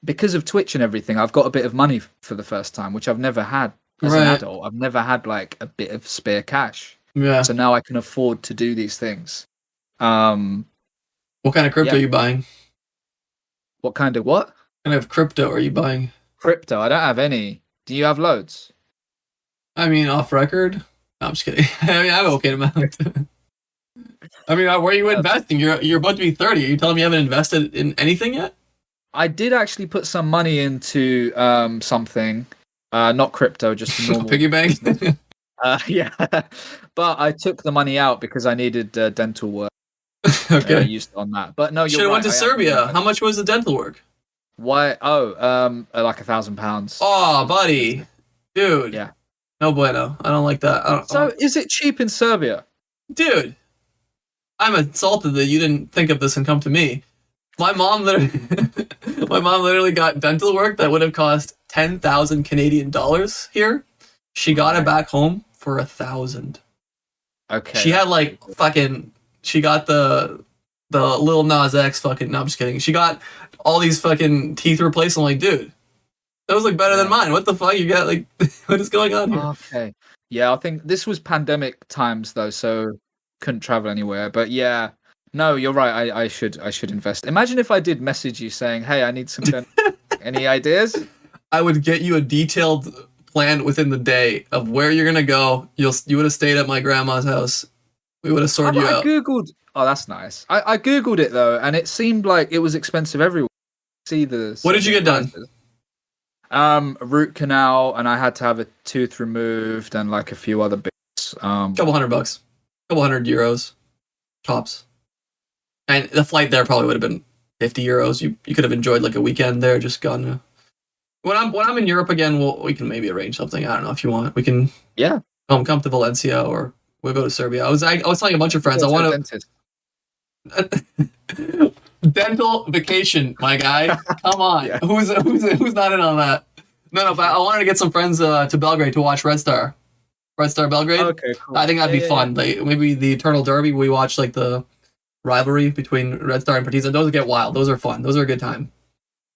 because of Twitch and everything, I've got a bit of money for the first time, which I've never had as an adult. I've never had like a bit of spare cash. Yeah. So now I can afford to do these things. What kind of crypto are you buying? What kind of what? What kind of crypto are you buying? Crypto? I don't have any. Do you have loads? I mean, off record? No, I'm just kidding. I mean, I have an okay amount. I mean, where are you investing? You're about to be 30. Are you telling me you haven't invested in anything yet? I did actually put some money into something. Not crypto, just a normal piggy bank. Yeah, but I took the money out because I needed dental work. Okay. I used it on that. But no, you're should have right. went to Serbia. How much was the dental work? Why? Oh, like £1,000. Oh, buddy, dude. Yeah. No bueno. I don't like that. So, is it cheap in Serbia? Dude, I'm insulted that you didn't think of this and come to me. My mom literally got dental work that would have cost 10,000 Canadian dollars here. She got it back home for 1,000. Okay. She had like fucking. She got the Lil Nas X fucking. No, I'm just kidding. She got all these fucking teeth replaced. I'm like, dude, those look better than mine. What the fuck? You got like, what is going on here? Okay. Yeah, I think this was pandemic times though, so couldn't travel anywhere. But yeah, no, you're right. I should invest. Imagine if I did message you saying, "Hey, I need some any ideas?" I would get you a detailed plan within the day of where you're gonna go. You would have stayed at my grandma's house. We would have sorted you out. I googled. Oh, that's nice. I googled it though, and it seemed like it was expensive everywhere. See the. What did you get done? A root canal, and I had to have a tooth removed, and like a few other bits. Couple $100, couple €100, tops. And the flight there probably would have been €50. You could have enjoyed like a weekend there, just gone to. When I'm in Europe again, we can maybe arrange something. I don't know if you want. We can come to Valencia or we'll go to Serbia. I was telling a bunch of friends I want to dental vacation, my guy. Come on, yeah. Who's not in on that? No, but I wanted to get some friends to Belgrade to watch Red Star Belgrade. Okay, cool. I think that'd be fun. Yeah. Like maybe the Eternal Derby. We watch like the rivalry between Red Star and Partizan. Those get wild. Those are fun. Those are a good time.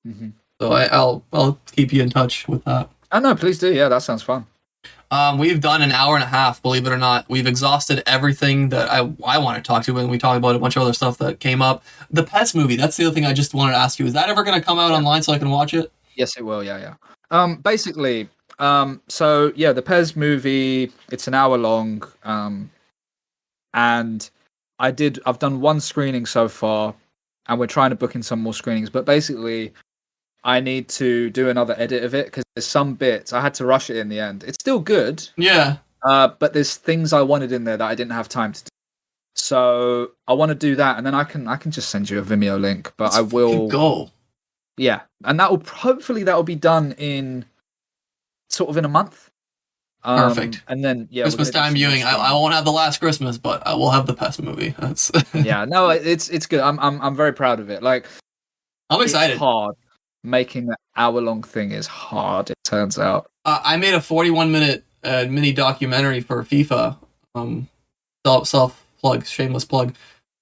Mm-hmm. So I'll keep you in touch with that. Oh no, please do. Yeah, that sounds fun. We've done an hour and a half, believe it or not. We've exhausted everything that I want to talk to, and we talked about a bunch of other stuff that came up. The Pets movie, that's the other thing I just wanted to ask you. Is that ever going to come out online so I can watch it? Yes, it will. Yeah. Basically, so yeah, the Pez movie, it's an hour long, and I've done one screening so far, and we're trying to book in some more screenings, but basically I need to do another edit of it because there's some bits I had to rush it in the end. It's still good. Yeah. But there's things I wanted in there that I didn't have time to do. So I want to do that, and then I can just send you a Vimeo link. But I will go. Yeah, and hopefully that will be done in a month. Perfect. And then Christmas time viewing. I won't have the last Christmas, but I will have the Pest movie. That's yeah. No, it's good. I'm very proud of it. Like, I'm excited. It's hard. making an hour-long thing is hard. It turns out. I made a 41-minute mini documentary for FIFA. Self plug, shameless plug,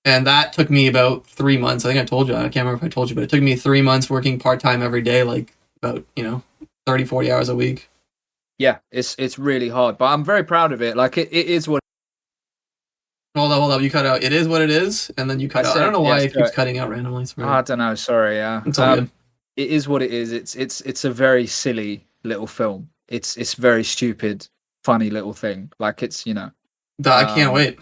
and that took me about 3 months. I think I told you. I can't remember if I told you, but it took me 3 months working part-time every day, like about 30, 40 hours a week. Yeah, it's really hard, but I'm very proud of it. Like it is what. Hold up. You cut out. It is what it is, and then you cut out. I don't know why it keeps cutting out randomly. I don't know. Sorry. Yeah, it's all good. It is what it is. It's a very silly little film. It's very stupid, funny little thing. Like it's I can't wait.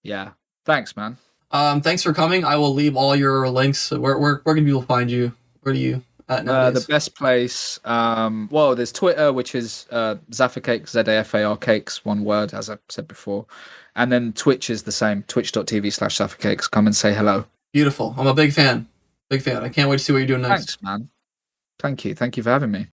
Yeah. Thanks, man. Thanks for coming. I will leave all your links. Where can people find you? Where do you at nowadays? The best place. Well, there's Twitter, which is Zafar Cakes, Zafar Cakes, one word, as I said before. And then Twitch is the same, twitch.tv/Zafar Cakes. Come and say hello. Beautiful. I'm a big fan. Big fan. I can't wait to see what you're doing next. Thanks, man. Thank you. Thank you for having me.